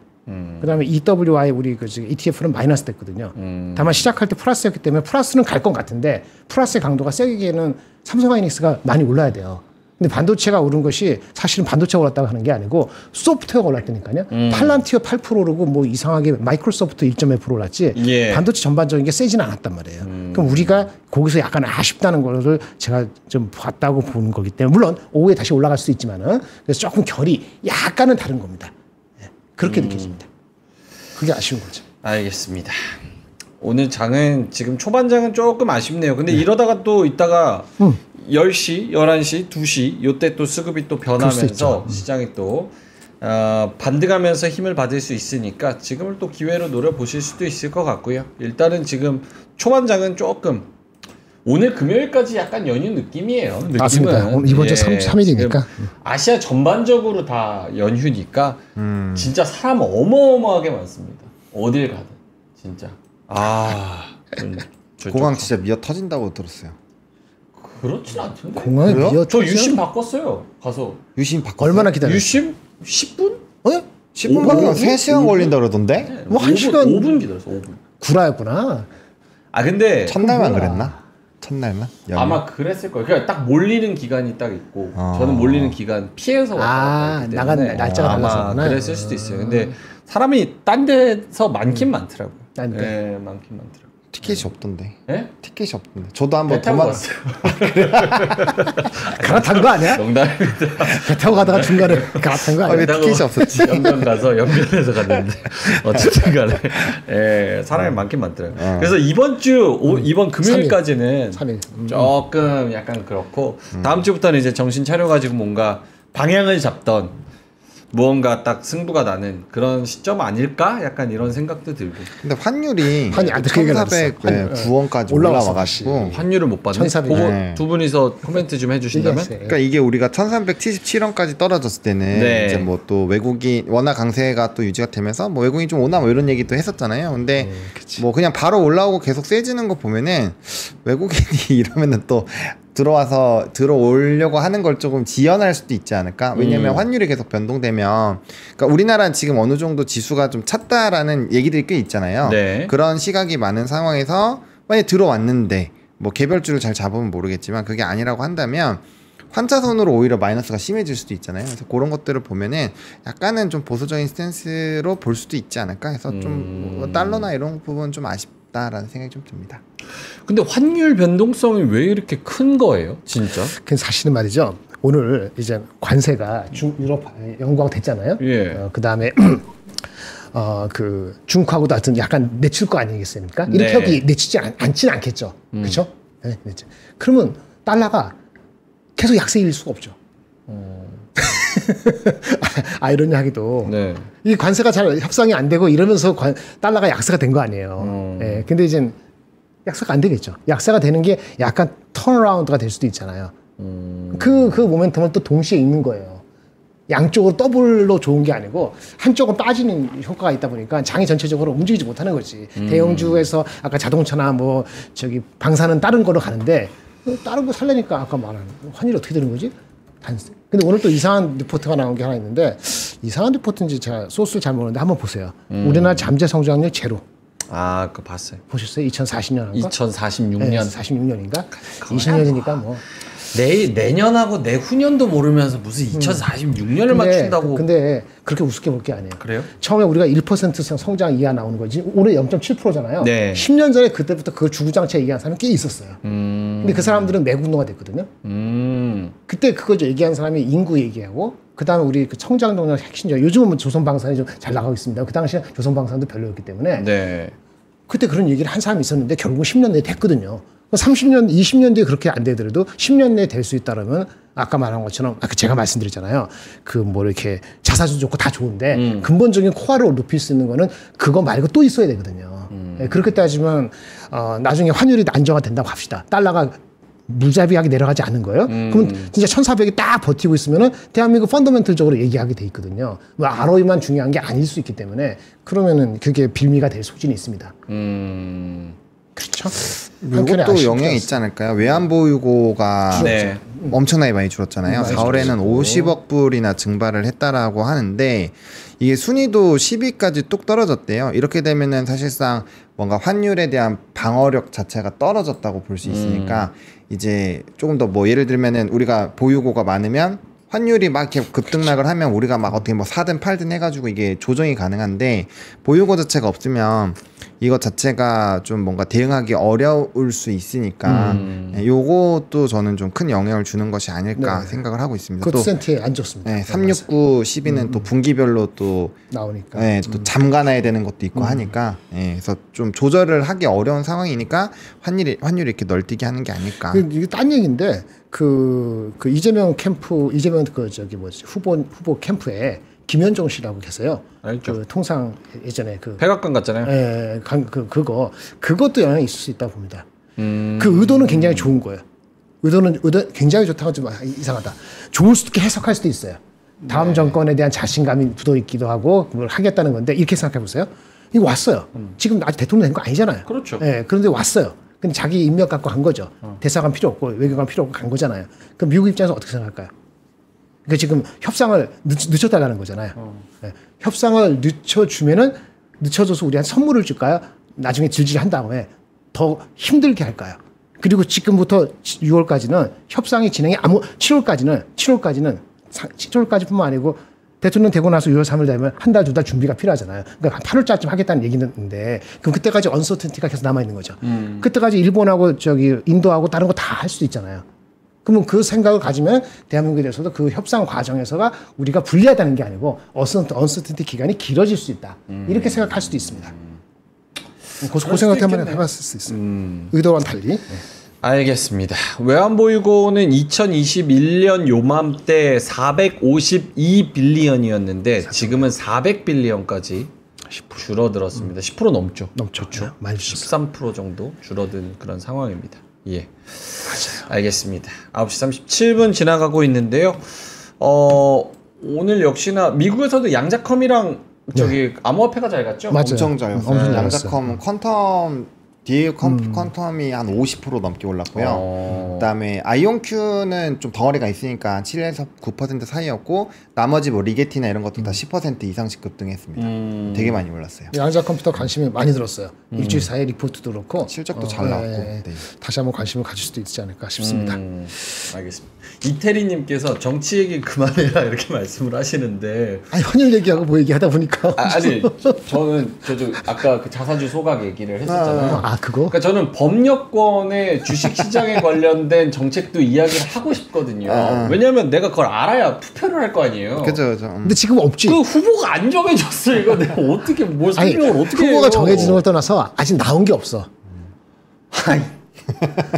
그다음에 EWI 우리 그 ETF는 마이너스 됐거든요. 다만 시작할 때 플러스였기 때문에 플러스는 갈 것 같은데 플러스의 강도가 세기에는 삼성하이닉스가 많이 올라야 돼요. 근데 반도체가 오른 것이 사실은 반도체가 올랐다고 하는 게 아니고 소프트웨어가 올랐다니까요. 팔란티어 8% 오르고 뭐 이상하게 마이크로소프트 1.1% 올랐지 예. 반도체 전반적인 게 세지는 않았단 말이에요. 그럼 우리가 거기서 약간 아쉽다는 거를 제가 좀 봤다고 보는 거기 때문에 물론 오후에 다시 올라갈 수도 있지만은 그래서 조금 결이 약간은 다른 겁니다. 예. 그렇게 느껴집니다. 그게 아쉬운 거죠. 알겠습니다. 오늘 장은 지금 초반장은 조금 아쉽네요. 근데 이러다가 또 이따가 10시, 11시, 2시 요때 또 수급이 또 변하면서 시장이 또 반등하면서 힘을 받을 수 있으니까 지금을 또 기회로 노려보실 수도 있을 것 같고요. 일단은 지금 초반장은 조금 오늘 금요일까지 약간 연휴 느낌이에요. 느낌은. 맞습니다. 오늘 이번 주 3일이니까. 아시아 전반적으로 다 연휴니까 진짜 사람 어마어마하게 많습니다. 어딜 가든 진짜. 공항 진짜 미어 터진다고 들었어요. 그렇진 않던데. 공항에 미어 저 유심 바꿨어요. 가서. 유심 바꿨어요? 얼마나 기다렸어요? 유심 10분? 어? 10분 바꾸면 3시간 걸린다 그러던데? 네, 뭐 1시간 5분 기다렸어. 5분. 구라였구나. 근데 첫날만 그랬나? 첫날만? 아마 그랬을 거예요. 그러니까 딱 몰리는 기간이 딱 있고 저는 몰리는 기간 피해서 왔다 갔기 나간 때문에 날짜가 아마 달라서구나. 그랬을 수도 있어요. 근데 사람이 딴 데서 많긴 많더라고요. 딴 데. 네, 많긴 많더라고요. 티켓이 없던데. 네? 티켓이 없던데. 저도 한번 배 타고 도망. 갔어요. 갈아탄 거 아니야? 농담입니다. 배 타고 가다가 중간에 갈아탄 거 아니야? 왜 티켓이 없었지? 연변 가서 연변에서 갔는데 어쨌든 간에 사람이 많긴 많더라고요. 그래서 이번 이번 금요일까지는 3일. 조금 약간 그렇고 다음 주부터는 이제 정신 차려가지고 뭔가 방향을 잡던 무언가 딱 승부가 나는 그런 시점 아닐까? 약간 이런 생각도 들고. 근데 환율이 아직 그 얘기를 안 했어. 1,409원까지 올라왔어, 올라와가지고 환율을 못 봤네. 1,400. 그거 네. 두 분이서 코멘트 좀 해주신다면? 얘기했어요. 그러니까 이게 우리가 1,377원까지 떨어졌을 때는 네. 이제 뭐 또 외국인 워낙 강세가 또 유지가 되면서 뭐 외국인 좀 오나 뭐 이런 얘기도 했었잖아요. 근데 뭐 그냥 바로 올라오고 계속 세지는 거 보면은 외국인이 이러면은 또 들어오려고 하는 걸 조금 지연할 수도 있지 않을까? 왜냐면 환율이 계속 변동되면 그러니까 우리나라는 지금 어느 정도 지수가 좀 찼다라는 얘기들이 꽤 있잖아요. 네. 그런 시각이 많은 상황에서 만약에 들어왔는데 뭐 개별주를 잘 잡으면 모르겠지만 그게 아니라고 한다면 환차선으로 오히려 마이너스가 심해질 수도 있잖아요. 그래서 그런 것들을 보면은 약간은 좀 보수적인 스탠스로 볼 수도 있지 않을까 해서 좀뭐 달러나 이런 부분 좀 아쉽다라는 생각이 좀 듭니다. 근데 환율 변동성이 왜 이렇게 큰 거예요? 진짜? 그 사실은 말이죠. 오늘 이제 관세가 유럽 영국하고 됐잖아요. 예. 그 다음에 그 중국하고도 하여튼 약간 내칠 거 아니겠습니까? 이렇게 네. 하기 내치지 않지는 않겠죠. 그렇죠? 네, 내치. 그러면 달러가 계속 약세일 수가 없죠. 아이러니하게도 네. 이 관세가 잘 협상이 안 되고 이러면서 달러가 약세가 된 거 아니에요. 예, 근데 이제 약세가 안 되겠죠. 약세가 되는 게 약간 턴어라운드가 될 수도 있잖아요. 그 모멘텀은 또 동시에 있는 거예요. 양쪽으로 더블로 좋은 게 아니고 한쪽은 빠지는 효과가 있다 보니까 장이 전체적으로 움직이지 못하는 거지. 대형주에서 아까 자동차나 뭐 저기 방사는 다른 거로 가는데 다른 거 살려니까 아까 말한 환율이 어떻게 되는 거지? 단세. 근데 오늘 또 이상한 리포트가 나온 게 하나 있는데 이상한 리포트인지 제가 소스를 잘 모르는데 한번 보세요. 우리나라 잠재 성장률 제로. 그거 봤어요. 보셨어요? 2040년인가? 2046년. 네, 46년인가? 20년이니까 뭐. 내년하고 내후년도 모르면서 무슨 2046년을 맞춘다고. 근데 그렇게 우습게 볼 게 아니에요. 그래요? 처음에 우리가 1% 성장 이하 나오는 거지. 올해 0.7%잖아요. 네. 10년 전에 그때부터 그걸 주구장창 얘기한 사람이 꽤 있었어요. 근데 그 사람들은 매국노가 됐거든요. 그때 그걸 얘기한 사람이 인구 얘기하고 그다음에 우리 그 성장 동력 핵심적. 요즘은 뭐 조선방산이 좀 잘 나가고 있습니다. 그 당시에 조선방산도 별로였기 때문에 네. 그때 그런 얘기를 한 사람이 있었는데 결국 10년 내에 됐거든요. 30년, 20년 뒤에 그렇게 안 되더라도 10년 내에 될 수 있다라면 아까 말한 것처럼 아까 제가 말씀드렸잖아요. 그 뭐 이렇게 자사주 좋고 다 좋은데 근본적인 코어를 높일 수 있는 거는 그거 말고 또 있어야 되거든요. 네, 그렇게 따지면 나중에 환율이 안정화된다고 합시다. 달러가 무자비하게 내려가지 않은 거예요. 그러면 진짜 1,400이 딱 버티고 있으면은 대한민국 펀더멘털적으로 얘기하게 돼 있거든요. 뭐 ROE만 중요한 게 아닐 수 있기 때문에 그러면은 그게 빌미가 될 소진이 있습니다. 그렇죠. 이것도 영향이 있지 않을까요? 외환보유고가 네. 엄청나게 많이 줄었잖아요. 4월에는 50억 불이나 증발을 했다라고 하는데 이게 순위도 10위까지 뚝 떨어졌대요. 이렇게 되면은 사실상 뭔가 환율에 대한 방어력 자체가 떨어졌다고 볼 수 있으니까 이제 조금 더 뭐 예를 들면은 우리가 보유고가 많으면 환율이 막 이렇게 급등락을 하면 우리가 막 어떻게 뭐 사든 팔든 해가지고 이게 조정이 가능한데 보유고 자체가 없으면 이것 자체가 좀 뭔가 대응하기 어려울 수 있으니까 요것도 저는 좀 큰 영향을 주는 것이 아닐까 생각을 하고 있습니다. 그것도 센트에 안 좋습니다. 네, 369, 12는 또 분기별로 또 나오니까. 네, 또 잠가놔야 되는 것도 있고 하니까 그래서 좀 조절을 하기 어려운 상황이니까 환율이 이렇게 널뛰게 하는 게 아닐까. 이게 딴 얘기인데 그 이재명 캠프 이재명 후보 캠프에 김현종 씨라고 계세요. 알죠. 그 통상 예전에 그 백악관 갔잖아요. 예, 그것도 영향이 있을 수 있다고 봅니다. 그 의도는 굉장히 좋은 거예요. 의도 굉장히 좋다고 좀 이상하다. 좋을 수도 있게 해석할 수도 있어요. 다음 정권에 대한 자신감이 묻어 있기도 하고 그걸 하겠다는 건데 이렇게 생각해 보세요. 이거 왔어요. 지금 아직 대통령 된 거 아니잖아요. 그렇죠. 예, 그런데 왔어요. 근데 자기 인맥 갖고 간 거죠. 대사관 필요 없고 외교관 필요 없고 간 거잖아요. 그럼 미국 입장에서 어떻게 생각할까요? 그러니까 지금 협상을 늦춰달라는 거잖아요. 네. 협상을 늦춰줘서 우리한테 선물을 줄까요? 나중에 질질한 다음에 더 힘들게 할까요? 그리고 지금부터 6월까지는 협상이 진행이 7월까지뿐만 아니고 대통령 되고 나서 6월 3일 되면 한 달, 두 달 준비가 필요하잖아요. 그러니까 한 8월달쯤 하겠다는 얘기인데 그럼 그때까지 언서튼티가 계속 남아있는 거죠. 그때까지 일본하고 인도하고 다른 거 다 할 수도 있잖아요. 그러면 그 생각을 가지면 대한민국에 대해서도 그 협상 과정에서가 우리가 불리하다는 게 아니고 언서튼티 기간이 길어질 수 있다. 이렇게 생각할 수도 있습니다. 그 생각 한번 해봤을 수 있어요. 의도와는 달리. 네. 알겠습니다. 외환보유고는 2021년 요맘때 452빌리언이었는데 지금은 400빌리언까지 줄어들었습니다. 10% 넘죠. 넘죠. 그렇죠. 많이 13% 정도 줄어든 그런 상황입니다. 예. 맞아요. 알겠습니다. 9시 37분 지나가고 있는데요. 오늘 역시나 미국에서도 양자컴이랑 암호화폐가 잘 갔죠? 맞아요. 엄청 잘 갔어요. 엄청 잘 양자컴은 퀀텀 DA 퀀텀이 한 50% 넘게 올랐고요. 그다음에 아이온큐는 좀 덩어리가 있으니까 7에서 9% 사이였고 나머지 뭐 리게티나 이런 것도 다 10% 이상씩 급등했습니다. 되게 많이 올랐어요. 양자 컴퓨터 관심이 많이 들었어요. 일주일 사이에 리포트도 그렇고 실적도 잘 나왔고 네. 다시 한번 관심을 가질 수도 있지 않을까 싶습니다. 알겠습니다. 이태리님께서 정치 얘기 그만해라 이렇게 말씀을 하시는데 아니 환율 얘기하고 뭐 얘기하다 보니까 아니 저는 아까 그 자사주 소각 얘기를 했었잖아요. 그거? 그러니까 저는 법률권의 주식시장에 관련된 정책도 이야기를 하고 싶거든요. 왜냐하면 내가 그걸 알아야 투표를 할 거 아니에요. 그죠. 근데 지금 없지. 그 후보가 안 정해졌어. 이거 내가 어떻게 뭘 설명을 어떻게 해요? 후보가 정해지는 걸 떠나서 아직 나온 게 없어. 아니,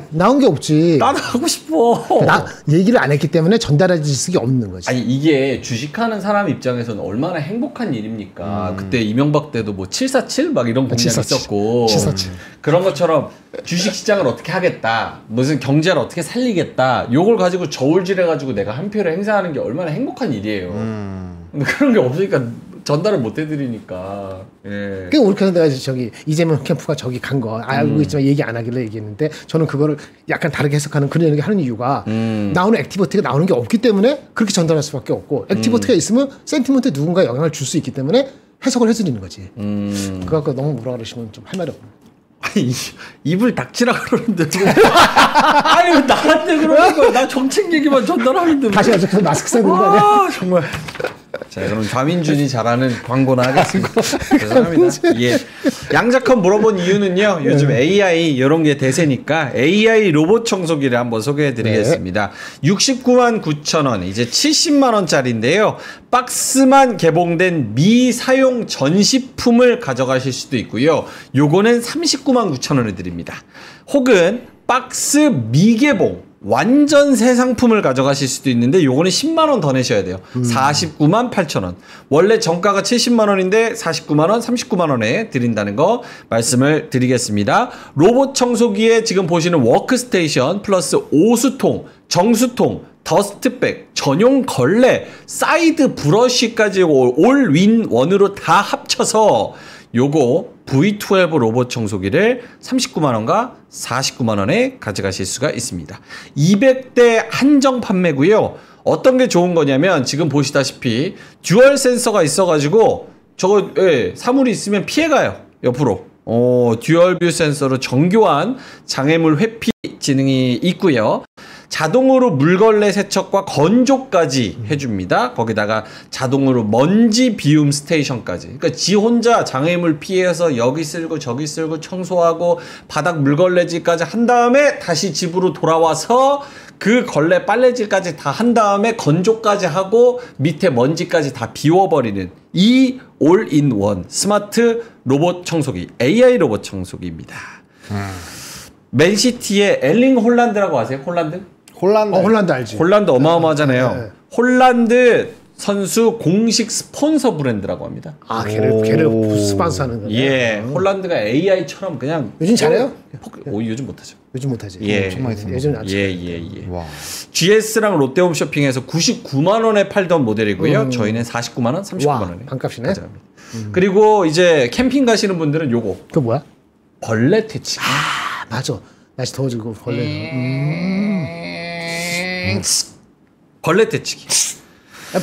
나온 게 없지. 나도 하고 싶어. 나 얘기를 안 했기 때문에 전달해질 수가 없는 거지. 아니 이게 주식하는 사람 입장에서는 얼마나 행복한 일입니까? 그때 이명박 때도 뭐 747 막 이런 공약 747. 있었고 747. 그런 것처럼 주식 시장을 어떻게 하겠다, 무슨 경제를 어떻게 살리겠다, 요걸 가지고 저울질해가지고 내가 한 표를 행사하는 게 얼마나 행복한 일이에요. 근데 그런 게 없으니까 전달을 못 해드리니까. 예. 그러니까 우리 그래서 내가 이재명 캠프가 저기 간 거 알고 있지만 얘기 안 하길래 얘기했는데 저는 그거를 약간 다르게 해석하는 그런 얘기 하는 이유가 나오는 액티비티가 나오는 게 없기 때문에 그렇게 전달할 수밖에 없고 액티비티가 있으면 센티먼트에 누군가 영향을 줄 수 있기 때문에 해석을 해드리는 거지. 그거 갖고 너무 뭐라 그러시면 좀 할 말이 없는. 아니 입을 닥치라 그러는데 아니 왜 나한테 그러는 거야? 나 정책 얘기만 전달하는데 다시 가서 마스크 써야 되는 거 아니야? 정말. 자 그럼 좌민준이 잘하는 광고나 하겠습니다. 죄송합니다. 예. 양자컴 물어본 이유는요. 요즘 AI 이런 게 대세니까 AI 로봇 청소기를 한번 소개해드리겠습니다. 69만 9천 원, 이제 70만 원짜리인데요. 박스만 개봉된 미사용 전시품을 가져가실 수도 있고요. 요거는 39만 9천 원을 드립니다. 혹은 박스 미개봉, 완전 새 상품을 가져가실 수도 있는데 요거는 10만 원 더 내셔야 돼요. 49만 8천 원. 원래 정가가 70만 원인데 49만 원, 39만 원에 드린다는 거 말씀을 드리겠습니다. 로봇 청소기에 지금 보시는 워크스테이션 플러스 오수통, 정수통, 더스트백, 전용 걸레, 사이드 브러쉬까지 올윈원으로 다 합쳐서 요거 V12 로봇 청소기를 39만원과 49만원에 가져가실 수가 있습니다. 200대 한정 판매고요. 어떤 게 좋은 거냐면 지금 보시다시피 듀얼 센서가 있어가지고 저거 사물이 있으면 피해가요. 옆으로. 듀얼 뷰 센서로 정교한 장애물 회피 기능이 있고요. 자동으로 물걸레 세척과 건조까지 해줍니다. 거기다가 자동으로 먼지 비움 스테이션까지. 그러니까 지 혼자 장애물 피해서 여기 쓸고 저기 쓸고 청소하고 바닥 물걸레질까지 한 다음에 다시 집으로 돌아와서 그 걸레 빨래질까지 다 한 다음에 건조까지 하고 밑에 먼지까지 다 비워버리는 이 올인원 스마트 로봇 청소기, AI 로봇 청소기입니다. 맨시티의 엘링 홀란드라고 아세요? 홀란드? 홀란드 알지. 홀란드 어마어마하잖아요. 네. 홀란드 선수 공식 스폰서 브랜드라고 합니다. 아, 걔를 스폰서하는 거네. 예, 홀란드가 AI처럼 그냥 요즘 잘해요? 요즘 못하죠. 요즘 못하지. 예, 엄청 많이 쓰는 예전에 예. 와. GS랑 롯데홈 쇼핑에서 99만 원에 팔던 모델이고요. 저희는 49만 원, 39만 와, 원에 반값이네. 가져갑니다. 그리고 이제 캠핑 가시는 분들은 요거 그 뭐야? 벌레 퇴치. 아, 맞아. 날씨 더워지고 벌레. 벌레 퇴치기.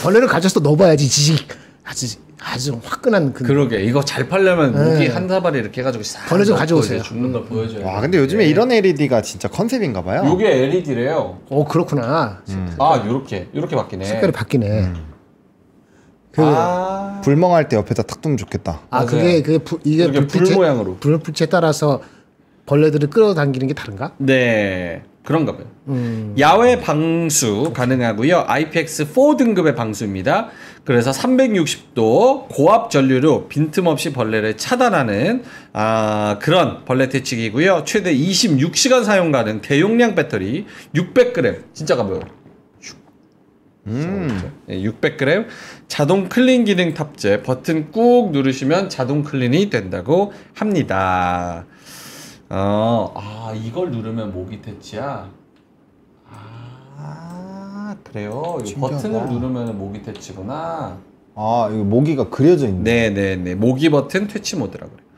벌레를 가져서 넣어봐야지. 지식 아주 화끈한 그. 그러게 이거 잘 팔려면 무기 한 사발이 이렇게 해가지고 싹 벌레 좀 넣고 가져오세요. 이제 죽는 걸 보여줘요. 와, 근데 요즘에 이런 LED가 진짜 컨셉인가 봐요. 요게 LED래요. 그렇구나. 아 요렇게 바뀌네. 색깔이 바뀌네. 불멍할 때 옆에다 탁 두면 좋겠다. 이게 이렇게 불 모양으로. 불빛에 따라서 벌레들을 끌어당기는 게 다른가? 네, 그런가 봐요. 야외 방수 가능하고요. IPX4 등급의 방수입니다. 그래서 360도 고압 전류로 빈틈없이 벌레를 차단하는 그런 벌레 퇴치기고요. 최대 26시간 사용 가능 대용량 배터리 600g 진짜 가벼워요. 600g 자동 클린 기능 탑재 버튼 꾹 누르시면 자동 클린이 된다고 합니다. 이걸 누르면 모기 퇴치야. 그래요. 이 버튼을 누르면 모기 퇴치구나. 아, 이거 모기가 그려져 있네. 네네네. 모기 버튼 퇴치 모드라고 그래요.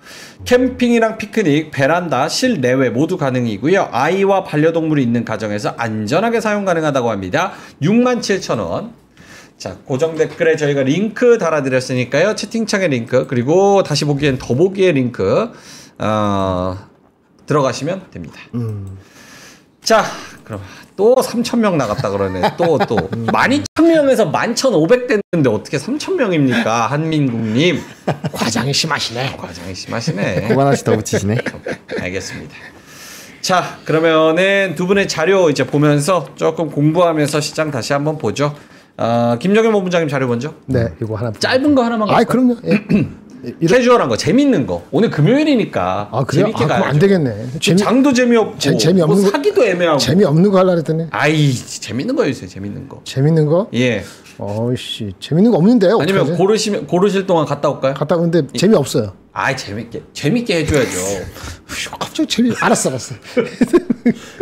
캠핑이랑 피크닉, 베란다, 실내외 모두 가능이고요. 아이와 반려동물이 있는 가정에서 안전하게 사용 가능하다고 합니다. 67,000원. 자, 고정 댓글에 저희가 링크 달아드렸으니까요. 채팅창에 링크, 그리고 다시 보기엔 더보기에 링크 들어가시면 됩니다. 자, 그럼 또 3,000명 나갔다 그러네. 또 12,000명에서 11,500 됐는데 어떻게 3,000명입니까? 한민국님. 과장이 심하시네. 그거 하나씩 더 붙이시네. 알겠습니다. 자, 그러면은 두 분의 자료 이제 보면서 조금 공부하면서 시장 다시 한번 보죠. 김정현 본부장님 자료 먼저. 네, 이거 하나. 짧은 거 하나만. 그럼요. 예. 캐주얼한 거, 재밌는 거. 오늘 금요일이니까. 그래요? 재밌게 그럼 가야죠. 안 되겠네. 장도 재미없고, 재미없는 뭐 사기도 애매하고. 재미없는 거 하려고 했더니. 재밌는 거 해주세요. 재밌는 거. 재밌는 거? 예. 어이씨, 재밌는 거 없는데. 아니면 어떡하지? 고르실 동안 갔다 올까요? 갔다 오는데 재미없어요. 재밌게 해줘야죠. 갑자기 알았어.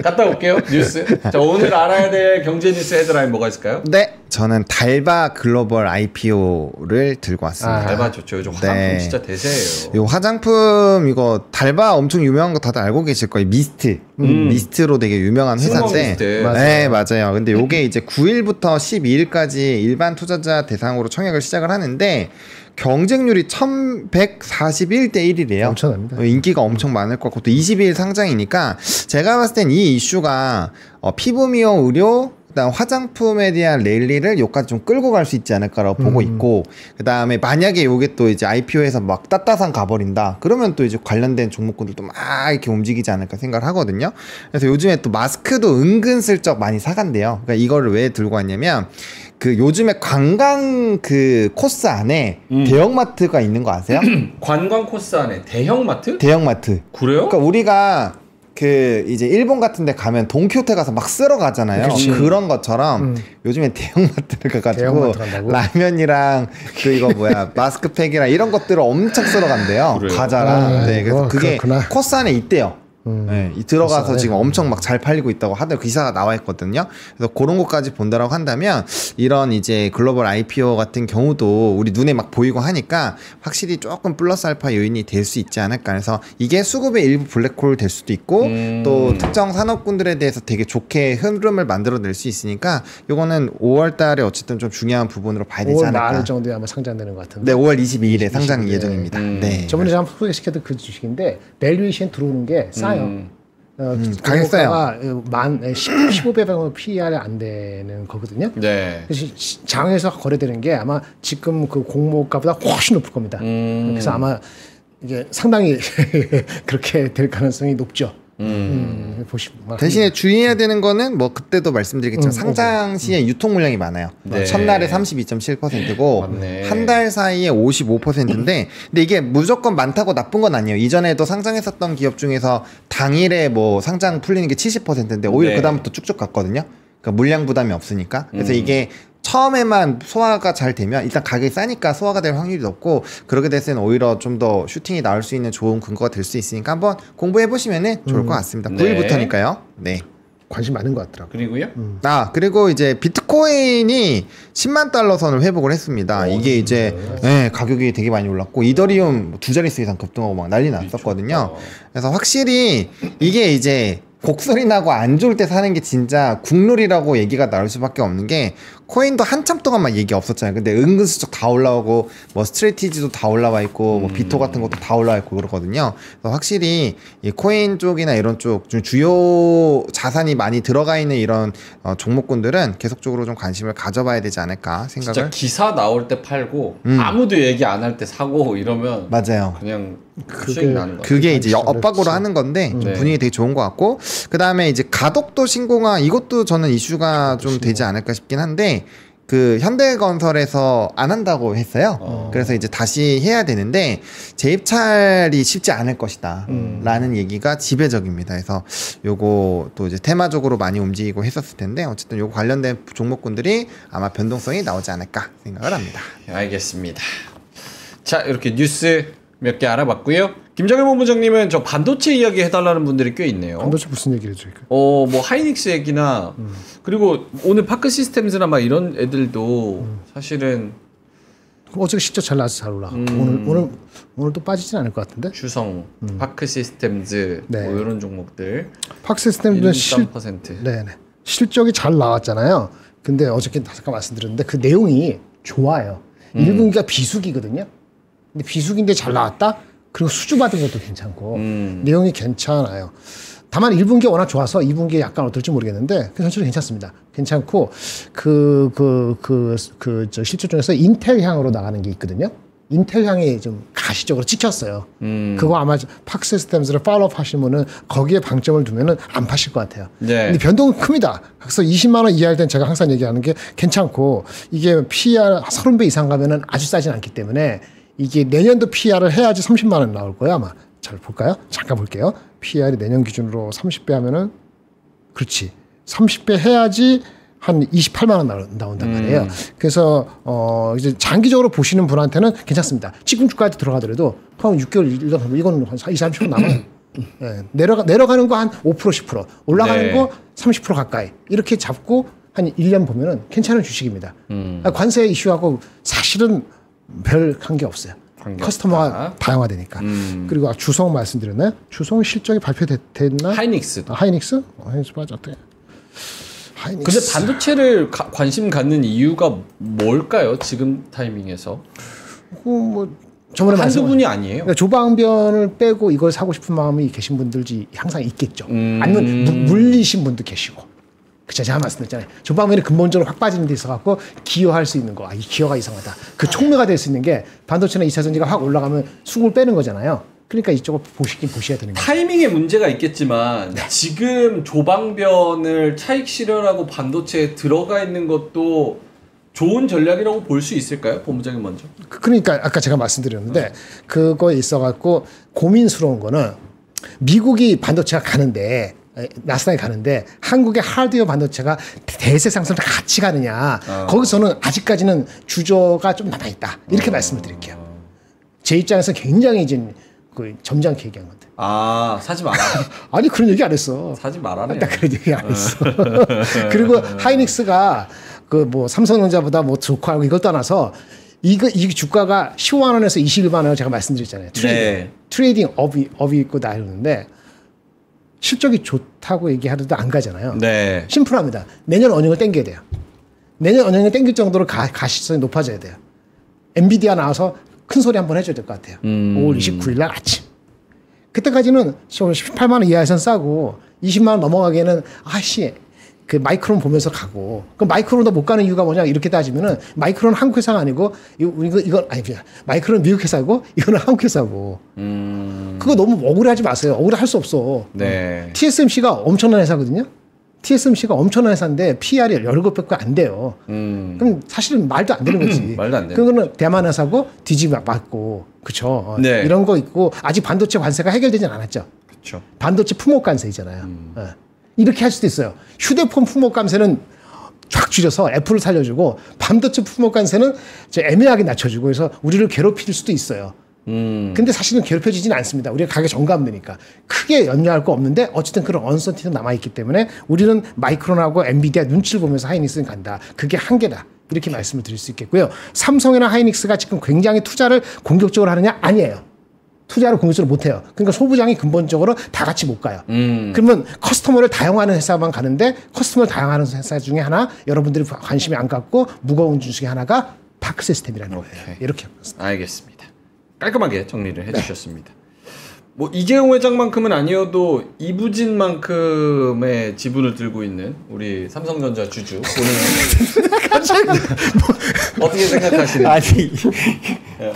갔다 올게요. 뉴스. 자, 오늘 알아야 될 경제 뉴스 헤드라인 뭐가 있을까요? 네, 저는 달바 글로벌 IPO를 들고 왔습니다. 달바 좋죠. 요즘 화장품 진짜 대세예요. 요 화장품 이거 달바 엄청 유명한 거 다들 알고 계실 거예요. 미스트. 미스트로 되게 유명한 회사인데. 미스트. 네, 맞아요. 근데 요게 이제 9일부터 12일까지 일반 투자자 대상으로 청약을 시작을 하는데 경쟁률이 1141대 1이래요. 엄청납니다. 인기가 엄청 많을 것 같고 또 22일 상장이니까 제가 봤을 땐 이 이슈가 피부 미용 의료 그다음 화장품에 대한 랠리를 여기까지 좀 끌고 갈 수 있지 않을까라고 보고 있고 그다음에 만약에 요게 또 이제 IPO에서 막 따따상 가버린다 그러면 또 이제 관련된 종목군들도 막 이렇게 움직이지 않을까 생각을 하거든요. 그래서 요즘에 또 마스크도 은근슬쩍 많이 사간대요. 그러니까 이거를 왜 들고 왔냐면 그 요즘에 관광 그 코스 안에 대형마트가 있는 거 아세요? 관광 코스 안에 대형마트? 대형마트. 그래요? 그러니까 우리가 그 이제 일본 같은 데 가면 돈키호테 가서 막 쓸어 가잖아요. 그런 것처럼 요즘에 대형마트를 가가지고 대형마트 간다고? 라면이랑 그 이거 뭐야 마스크팩이랑 이런 것들을 엄청 쓸어 간대요. 그래요? 과자랑. 네, 그래서 그게 그렇구나. 코스 안에 있대요. 네, 이 들어가서 코스 안에? 지금 엄청 막 잘 팔리고 있다고 하더라고요. 기사가 나와 있거든요. 그래서 그런 것까지 본다라고 한다면 이런 이제 글로벌 IPO 같은 경우도 우리 눈에 막 보이고 하니까 확실히 조금 플러스 알파 요인이 될 수 있지 않을까. 그래서 이게 수급의 일부 블랙홀 될 수도 있고 또 특정 산업군들에 대해서 되게 좋게 흐름을 만들어낼 수 있으니까 이거는 5월 달에 어쨌든 좀 중요한 부분으로 봐야 되지 5월 않을까. 말 정도에 아마 상장되는 것 같은데. 네, 5월 22일에 상장 예정입니다. 네. 저번에 제가 소개시켰던 그 주식인데 밸류에이션 들어오는 게 싸요. 가격 싸요. 15배 PER 안 되는 거거든요. 네. 그래서 장에서 거래되는 게 아마 지금 그 공모가보다 훨씬 높을 겁니다. 그래서 아마 이게 상당히 그렇게 될 가능성이 높죠. 보시면 대신에 주의해야 되는 거는 뭐 그때도 말씀드리겠지만 상장 시에 유통 물량이 많아요. 네. 첫날에 32.7%고 맞네. 한 달 사이에 55%인데 근데 이게 무조건 많다고 나쁜 건 아니에요. 이전에도 상장했었던 기업 중에서 당일에 뭐 상장 풀리는 게 70%인데 오히려 네. 그다음부터 쭉쭉 갔거든요. 그러니까 물량 부담이 없으니까. 그래서 이게 처음에만 소화가 잘 되면 일단 가격이 싸니까 소화가 될 확률이 높고 그렇게 됐을 때는 오히려 좀 더 슈팅이 나올 수 있는 좋은 근거가 될 수 있으니까 한번 공부해 보시면은 좋을 것 같습니다. 네. 9일부터니까요. 네. 관심 많은 것 같더라고요. 그리고요? 그리고 이제 비트코인이 10만 달러 선을 회복을 했습니다. 이게 이제 가격이 되게 많이 올랐고 이더리움 두 자릿수 이상 급등하고 막 난리 났었거든요. 그래서 확실히 이게 이제 곡소리 나고 안 좋을 때 사는 게 진짜 국룰이라고 얘기가 나올 수밖에 없는 게 코인도 한참 동안 막 얘기 없었잖아요. 근데 은근슬쩍 다 올라오고 뭐 스트레티지도 다 올라와 있고 뭐 비토 같은 것도 다 올라와 있고 그러거든요. 그래서 확실히 이 코인 쪽이나 이런 쪽 좀 주요 자산이 많이 들어가 있는 이런 종목군들은 계속적으로 좀 관심을 가져봐야 되지 않을까 진짜 생각을. 기사 나올 때 팔고 아무도 얘기 안 할 때 사고 이러면 맞아요. 그냥 그게- 수익 나는 거예요. 그게 이제 그렇지. 엇박으로 하는 건데 네. 분위기 되게 좋은 것 같고 그 다음에 이제 가덕도 신공항 이것도 저는 이슈가 좀 되지 않을까 싶긴 한데 그 현대건설에서 안 한다고 했어요. 그래서 이제 다시 해야 되는데 재입찰이 쉽지 않을 것이다 라는 얘기가 지배적입니다. 그래서 요거 또 이제 테마적으로 많이 움직이고 했었을 텐데 어쨌든 요거 관련된 종목군들이 아마 변동성이 나오지 않을까 생각을 합니다. 네, 알겠습니다. 자, 이렇게 뉴스 몇 개 알아봤고요. 김정일 본부장님은 저 반도체 이야기 해달라는 분들이 꽤 있네요. 반도체 무슨 얘기를 해줘요? 뭐 하이닉스 얘기나 그리고 오늘 파크 시스템즈나 막 이런 애들도 사실은 어저께 실적 잘 나와서 잘 올라. 오늘 또 빠지진 않을 것 같은데. 주성, 파크 시스템즈 네. 뭐 이런 종목들 팍시스템들은 1.3%. 네네. 실적이 잘 나왔잖아요. 근데 어저께 잠깐 말씀드렸는데 그 내용이 좋아요. 1분기가 비수기거든요. 근데 비수기인데 잘 나왔다? 그리고 수주 받은 것도 괜찮고 내용이 괜찮아요. 다만 1분기가 워낙 좋아서 2분기에 약간 어떨지 모르겠는데 전체적으로 괜찮습니다. 괜찮고 저 실적 중에서 인텔향으로 나가는 게 있거든요. 인텔향이 좀 가시적으로 찍혔어요. 그거 아마 팍시스템스를 팔로업 하시면은 거기에 방점을 두면은 안 파실 것 같아요. 네. 근데 변동은 큽니다. 그래서 20만 원 이하일 땐 제가 항상 얘기하는 게 괜찮고 이게 PER 30배 이상 가면은 아주 싸진 않기 때문에 이게 내년도 PER을 해야지 30만 원 나올 거예요 아마. 잘 볼까요? 잠깐 볼게요. PER이 내년 기준으로 30배 하면은 그렇지. 30배 해야지 한 28만 원 나온단 말이에요. 그래서 이제 장기적으로 보시는 분한테는 괜찮습니다. 지금 주가에 들어가더라도 한 6개월 이거는 한 20-30% 남아요. 네. 내려가는 거 한 5% 10% 올라가는 네. 거 30% 가까이 이렇게 잡고 한 1년 보면은 괜찮은 주식입니다. 관세 이슈하고 사실은 별 관계 없어요. 관계 커스터머가 없다. 다양화되니까. 그리고 주성 말씀드렸나요? 주성 실적이 발표됐나? 하이닉스도. 하이닉스? 하이닉스 빠졌대. 근데 하이닉스. 반도체를 관심 갖는 이유가 뭘까요? 지금 타이밍에서 뭐 저번에 한두 말씀하신- 분이 아니에요. 그러니까 조방변을 빼고 이걸 사고 싶은 마음이 계신 분들이 항상 있겠죠. 아니면 물리신 분도 계시고. 그쵸, 제가 말씀드렸잖아요. 조방변이 근본적으로 확 빠지는 데 있어갖고 기여할 수 있는 거. 이 기여가 이상하다. 그 촉매가 될 수 있는 게 반도체나 2차 전지가 확 올라가면 수급을 빼는 거잖아요. 그러니까 이쪽을 보셔야 되는 거예요. 타이밍에 문제가 있겠지만 지금 조방변을 차익 실현하고 반도체에 들어가 있는 것도 좋은 전략이라고 볼 수 있을까요? 본부장님 먼저. 그러니까 아까 제가 말씀드렸는데 그거에 있어갖고 고민스러운 거는 미국이 반도체가 가는데 나스닥이 가는데 한국의 하드웨어 반도체가 대세 상승을 같이 가느냐. 거기서는 아직까지는 주저가 좀 남아있다. 이렇게 말씀을 드릴게요. 제 입장에서 굉장히 이제 그 점잖게 얘기한 건데. 아, 사지 마라. 아니 그런 얘기 안 했어. 사지 말라네. 딱 그런 얘기 안 했어. 그리고 하이닉스가 그 뭐 삼성전자보다 뭐 좋고 하고 이걸 떠나서 이 주가가 15만 원에서 21만 원을 제가 말씀드렸잖아요. 트레이딩 업이 있고 다 이러는데 실적이 좋다고 얘기하려도 안 가잖아요. 네. 심플합니다. 내년 어닝을 땡겨야 돼요. 내년 어닝을 땡길 정도로 가시성이 높아져야 돼요. 엔비디아 나와서 큰 소리 한번 해줘야 될 것 같아요. 5월 29일 날 아침. 그때까지는 18만 원 이하에선 싸고 20만 원 넘어가기에는 아씨 그 마이크론 보면서 가고 그럼 마이크론도 못 가는 이유가 뭐냐 이렇게 따지면은 마이크론은 한국 회사가 아니고 이건 아니 마이크론은 미국 회사고 이거는 한국 회사고 그거 너무 억울해하지 마세요. 억울해할 수 없어. 네. TSMC가 엄청난 회사거든요. TSMC가 엄청난 회사인데 PR이 17배가 안 돼요. 그럼 사실은 말도 안 되는 거지. 말도 안 돼. 그거는 대만 회사고 뒤집어 맞고 그쵸. 네. 이런 거 있고 아직 반도체 관세가 해결되진 않았죠. 그렇죠. 반도체 품목 관세이잖아요. 이렇게 할 수도 있어요. 휴대폰 품목 관세는 쫙 줄여서 애플을 살려주고 반도체 품목 관세는 애매하게 낮춰주고 그래서 우리를 괴롭힐 수도 있어요. 근데 사실은 괴롭혀지진 않습니다. 우리가 가격 전가하면 크게 염려할 거 없는데 어쨌든 그런 언서티도 남아있기 때문에 우리는 마이크론하고 엔비디아 눈치를 보면서 하이닉스는 간다. 그게 한계다. 이렇게 말씀을 드릴 수 있겠고요. 삼성이나 하이닉스가 지금 굉장히 투자를 공격적으로 하느냐? 아니에요. 투자를 공격적으로 못해요. 그러니까 소부장이 근본적으로 다 같이 못 가요. 그러면 커스터머를 다양화하는 회사만 가는데 커스터머를 다양화하는 회사 중에 하나 여러분들이 관심이 안 갖고 무거운 주 중에 하나가 파크 시스템이라는 거예요. 이렇게 알겠습니다. 깔끔하게 정리를 해주셨습니다. 뭐 이재용 회장만큼은 아니어도 이부진만큼의 지분을 들고 있는 우리 삼성전자 주주 본인은 어떻게 생각하시는지. 아니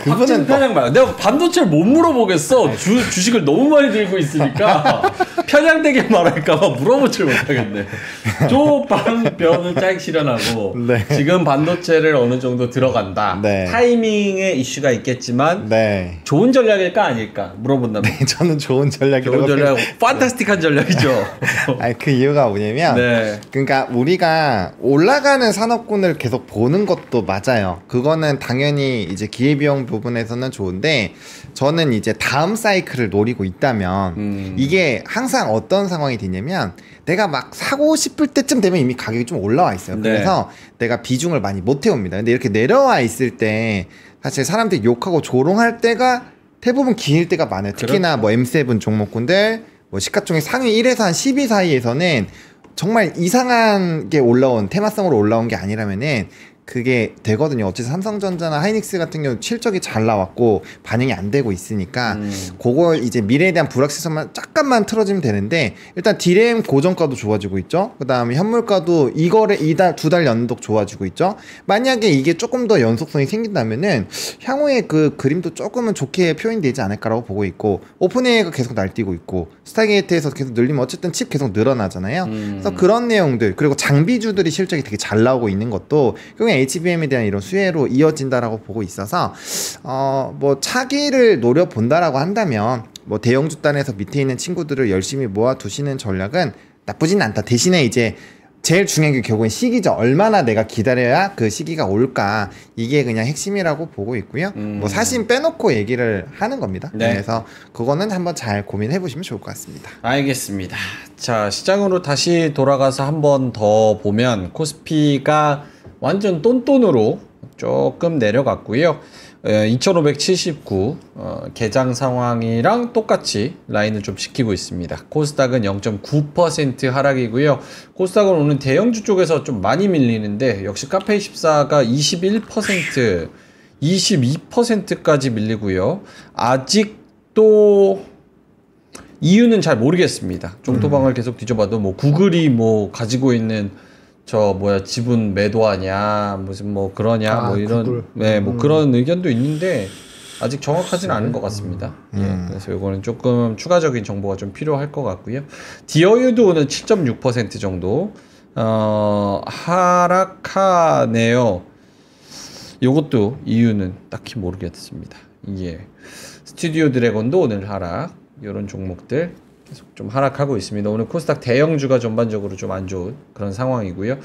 그분은 편향 말. 내가 반도체를 못 물어보겠어. 주식을 너무 많이 들고 있으니까 편향되게 말할까봐 물어보질 못하겠네. 조방변은 짤 실현하고 네. 지금 반도체를 어느 정도 들어간다. 네. 타이밍의 이슈가 있겠지만 네. 좋은 전략일까 아닐까 물어본다면. 저는 좋은 전략이라고 좋은 전략, 판타스틱한 전략이죠. 아니 그 이유가 뭐냐면 네. 그러니까 우리가 올라가는 산업군을 계속 보는 것도 맞아요. 그거는 당연히 이제 기회비용 부분에서는 좋은데 저는 이제 다음 사이클을 노리고 있다면 이게 항상 어떤 상황이 되냐면 내가 막 사고 싶을 때쯤 되면 이미 가격이 좀 올라와 있어요. 그래서 내가 비중을 많이 못 해옵니다. 근데 이렇게 내려와 있을 때 사실 사람들이 욕하고 조롱할 때가 대부분 길 때가 많아요. 특히나 뭐 M7 종목군들 뭐 시가총액 상위 1에서 한 10위 사이에서는 정말 이상한 게 올라온 테마성으로 올라온 게 아니라면은 그게 되거든요. 어쨌든 삼성전자나 하이닉스 같은 경우 실적이 잘 나왔고 반영이 안 되고 있으니까 그걸 이제 미래에 대한 불확실성만 잠깐만 틀어지면 되는데 일단 디램 고정가도 좋아지고 있죠. 그 다음에 현물가도 이거를 두 달 연속 좋아지고 있죠. 만약에 이게 조금 더 연속성이 생긴다면은 향후에 그 그림도 조금은 좋게 표현되지 않을까라고 보고 있고 오픈AI가 계속 날뛰고 있고 스타게이트에서 계속 늘리면 어쨌든 칩 계속 늘어나잖아요. 그래서 그런 내용들 그리고 장비주들이 실적이 되게 잘 나오고 있는 것도 HBM에 대한 이런 수혜로 이어진다라고 보고 있어서 뭐 차기를 노려본다라고 한다면 뭐 대형주 단에서 밑에 있는 친구들을 열심히 모아두시는 전략은 나쁘진 않다. 대신에 이제 제일 중요한 게 결국엔 시기죠. 얼마나 내가 기다려야 그 시기가 올까 이게 그냥 핵심이라고 보고 있고요. 뭐 사실 빼놓고 얘기를 하는 겁니다. 네. 그래서 그거는 한번 잘 고민해 보시면 좋을 것 같습니다. 알겠습니다. 자, 시장으로 다시 돌아가서 한 번 더 보면 코스피가 완전 똔똔으로 조금 내려갔고요. 2579 개장 상황이랑 똑같이 라인을 좀 지키고 있습니다. 코스닥은 0.9% 하락이고요. 코스닥은 오늘 대형주 쪽에서 좀 많이 밀리는데 역시 카페24가 21%, 22%까지 밀리고요. 아직도 이유는 잘 모르겠습니다. 종토방을 계속 뒤져봐도 뭐 구글이 뭐 가지고 있는 지분 매도하냐 무슨 뭐 그러냐 뭐 이런 구글. 네, 뭐 그런 의견도 있는데 아직 정확하지는 않은 것 같습니다. 예, 그래서 이거는 조금 추가적인 정보가 좀 필요할 것 같고요. 디어유도 오늘 7.6% 정도 하락하네요. 이것도 이유는 딱히 모르겠습니다. 예. 스튜디오 드래곤도 오늘 하락. 이런 종목들 계속 좀 하락하고 있습니다. 오늘 코스닥 대형주가 전반적으로 좀 안 좋은 그런 상황이고요.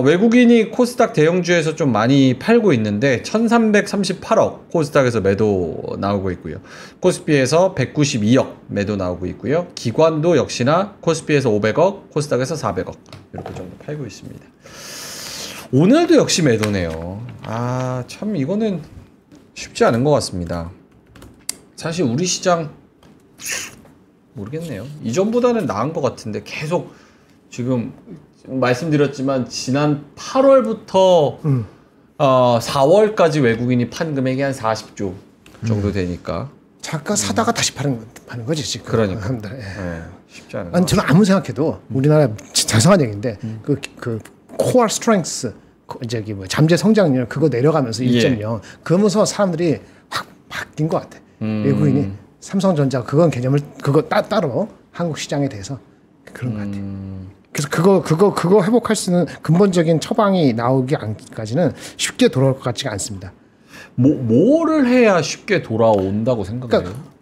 외국인이 코스닥 대형주에서 좀 많이 팔고 있는데 1338억 코스닥에서 매도 나오고 있고요. 코스피에서 192억 매도 나오고 있고요. 기관도 역시나 코스피에서 500억, 코스닥에서 400억 이렇게 정도 팔고 있습니다. 오늘도 역시 매도네요. 참 이거는 쉽지 않은 것 같습니다. 사실 우리 시장 모르겠네요. 이전보다는 나은 것 같은데 계속 지금 말씀드렸지만 지난 8월부터 4월까지 외국인이 판 금액이 한 40조 정도 되니까 잠깐 사다가 다시 파는 거지 지금. 그러니까 한 달에. 쉽지 않은 아니 저는 아무 생각해도 우리나라 죄송한 얘기인데 그 코어 스트렝스 저기 뭐 잠재 성장률 그거 내려가면서 1.0 그러면서 사람들이 확 바뀐 것 같아. 외국인이 삼성전자 그건 개념을 그거 따로 한국 시장에 대해서 그런 것 같아. 그래서 그거 회복할 수 있는 근본적인 처방이 나오기 안까지는 쉽게 돌아올 것 같지가 않습니다. 뭐를 해야 쉽게 돌아온다고 생각해요? 그러니까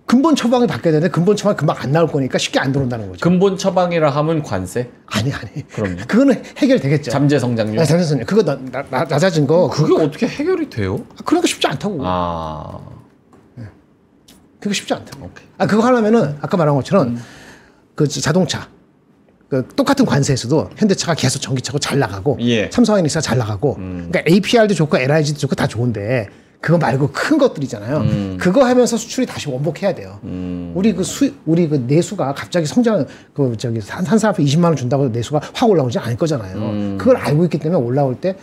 근본 처방이 바뀌어야 되는데 근본 처방이 금방 안 나올 거니까 쉽게 안 들어온다는 거죠. 근본 처방이라 하면 관세? 아니. 그럼요. 그거는 해결되겠죠. 잠재 성장률? 잠재 성장률. 그거 낮아진 거. 그게 어떻게 해결이 돼요? 그러니까 쉽지 않다고. 그거 쉽지 않다고. 오케이. 그거 하려면은 아까 말한 것처럼 그 자동차 똑같은 관세에서도 현대차가 계속 전기차고 잘 나가고 삼성하이닉스가 잘 나가고 그러니까 APR도 좋고 LIG도 좋고 다 좋은데 그거 말고 큰 것들이잖아요. 그거 하면서 수출이 다시 원복해야 돼요. 우리 그 내수가 갑자기 성장 한 사람한테 20만 원 준다고 내수가 확 올라오지 않을 거잖아요. 그걸 알고 있기 때문에 올라올 때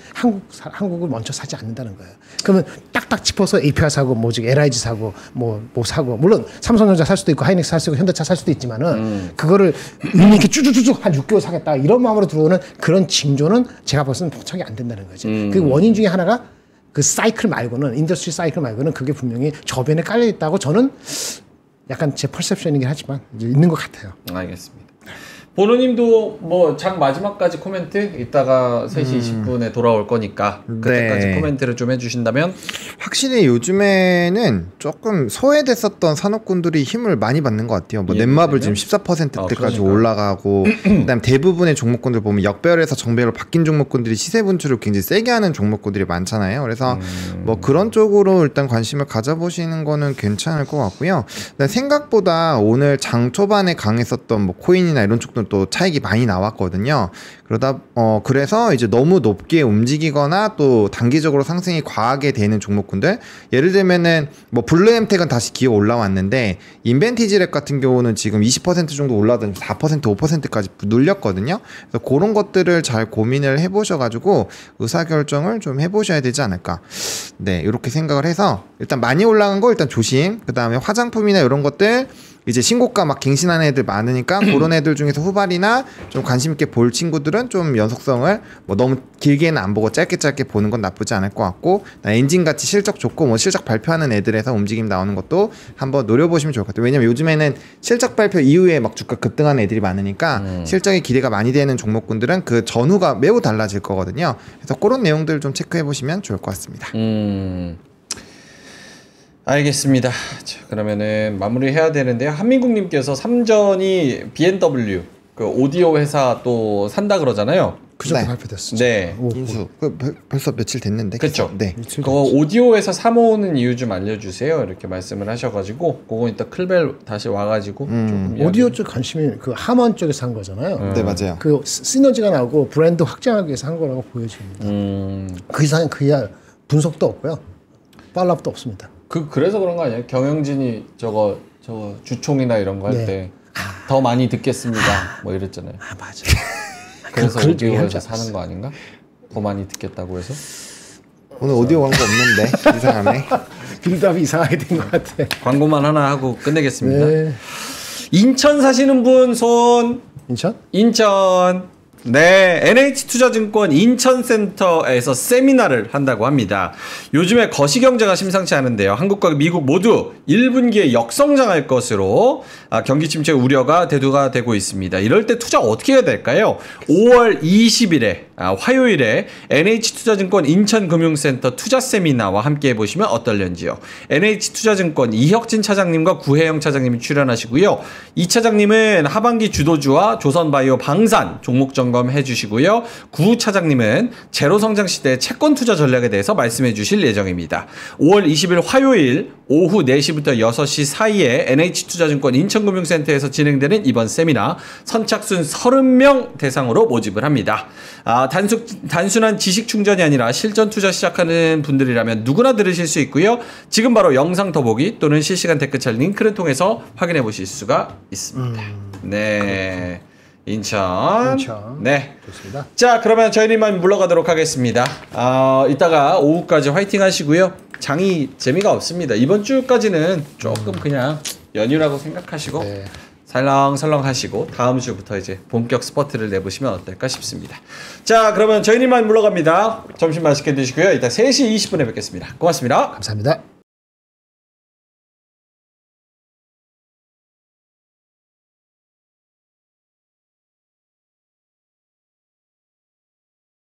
한국을 먼저 사지 않는다는 거예요. 그러면 딱딱 짚어서 APR 사고 LIG 사고 뭐 사고 물론 삼성전자 살 수도 있고 하이닉스 살 수도 있고 현대차 살 수도 있지만은 그거를 이렇게 쭈쭈쭈쭈 한 6개월 사겠다 이런 마음으로 들어오는 그런 징조는 제가 봤을 때 포착이 안 된다는 거지. 그 원인 중에 하나가 그 사이클 말고는 인더스트리 사이클 말고는 그게 분명히 저변에 깔려 있다고 저는 약간 제 퍼셉션이긴 하지만 이제 있는 것 같아요. 알겠습니다. 보노님도 뭐 장 마지막까지 코멘트 이따가 3시 20분에 돌아올 거니까 그때까지 코멘트를 좀 해주신다면. 확실히 요즘에는 조금 소외됐었던 산업군들이 힘을 많이 받는 것 같아요. 뭐 넷마블 지금 14%대까지 올라가고 그다음 대부분의 종목군들 보면 역별에서 정배로 바뀐 종목군들이 시세 분출을 굉장히 세게 하는 종목군들이 많잖아요. 그래서 뭐 그런 쪽으로 일단 관심을 가져보시는 거는 괜찮을 것 같고요. 생각보다 오늘 장 초반에 강했었던 뭐 코인이나 이런 쪽도 또 차익이 많이 나왔거든요. 그래서 이제 너무 높게 움직이거나 또 단기적으로 상승이 과하게 되는 종목군들, 예를 들면은 뭐 블루엠텍은 다시 기어 올라왔는데 인벤티지랩 같은 경우는 지금 20% 정도 올라가던 4% 5%까지 눌렸거든요. 그래서 그런 것들을 잘 고민을 해보셔가지고 의사결정을 좀 해보셔야 되지 않을까. 네, 이렇게 생각을 해서 일단 많이 올라간 거 일단 조심. 그 다음에 화장품이나 이런 것들 이제 신고가 막 갱신하는 애들 많으니까 그런 애들 중에서 후발이나 좀 관심 있게 볼 친구들은 좀 연속성을 뭐 너무 길게는 안 보고 짧게 보는 건 나쁘지 않을 것 같고, 엔진같이 실적 좋고 뭐 실적 발표하는 애들에서 움직임 나오는 것도 한번 노려보시면 좋을 것 같아요. 왜냐면 요즘에는 실적 발표 이후에 막 주가 급등하는 애들이 많으니까 실적에 기대가 많이 되는 종목군들은 그 전후가 매우 달라질 거거든요. 그래서 그런 내용들 좀 체크해 보시면 좋을 것 같습니다. 알겠습니다. 자, 그러면은 마무리해야 되는데요. 한민국님께서 삼전이 BMW 그 오디오 회사 또 산다 그러잖아요. 그저께 발표됐어. 네. 인수 벌써 며칠 됐는데. 그렇죠. 네. 그 오디오 회사 사모으는 이유 좀 알려주세요. 이렇게 말씀을 하셔가지고 그거 이따 클벨 다시 와가지고 조금 오디오 쪽 관심이 그 하먼 쪽에서 한 거잖아요. 네, 맞아요. 그 시너지가 나오고 브랜드 확장하기 위해서 한 거라고 보여집니다. 그 이상은 그 이하 분석도 없고요. 팔랍도 없습니다. 그래서 그런 거 아니에요? 경영진이 저거 주총이나 이런 거 할 때 더 많이 듣겠습니다. 뭐 이랬잖아요. 맞아. 그래서 오디오에서 사는 거 아닌가? 더 많이 듣겠다고 해서? 오늘 오디오 광고 없는데 이상하네. 빌드업이 이상하게 된 것 같아. 광고만 하나 하고 끝내겠습니다. 네. 인천 사시는 분 손. 인천. 네, NH투자증권 인천센터에서 세미나를 한다고 합니다. 요즘에 거시경제가 심상치 않은데요. 한국과 미국 모두 1분기에 역성장할 것으로 경기 침체 우려가 대두가 되고 있습니다. 이럴 때 투자 어떻게 해야 될까요? 5월 20일에 화요일에 NH투자증권 인천금융센터 투자세미나와 함께 해보시면 어떨런지요. NH투자증권 이혁진 차장님과 구혜영 차장님이 출연하시고요. 이 차장님은 하반기 주도주와 조선바이오 방산 종목 점검해 주시고요. 구 차장님은 제로성장 시대의 채권투자 전략에 대해서 말씀해 주실 예정입니다. 5월 20일 화요일 오후 4시부터 6시 사이에 NH투자증권 인천금융센터에서 진행되는 이번 세미나 선착순 30명 대상으로 모집을 합니다. 단순한 지식 충전이 아니라 실전 투자 시작하는 분들이라면 누구나 들으실 수 있고요. 지금 바로 영상 더보기 또는 실시간 댓글창 링크를 통해서 확인해 보실 수가 있습니다. 네. 인천. 네. 좋습니다. 자, 그러면 저희님만 물러가도록 하겠습니다. 이따가 오후까지 화이팅 하시고요. 장이 재미가 없습니다. 이번 주까지는 조금 그냥 연휴라고 생각하시고 네. 살렁살렁 하시고 다음 주부터 이제 본격 스퍼트를 내보시면 어떨까 싶습니다. 자, 그러면 저희님만 물러갑니다. 점심 맛있게 드시고요. 이따 3시 20분에 뵙겠습니다. 고맙습니다. 감사합니다.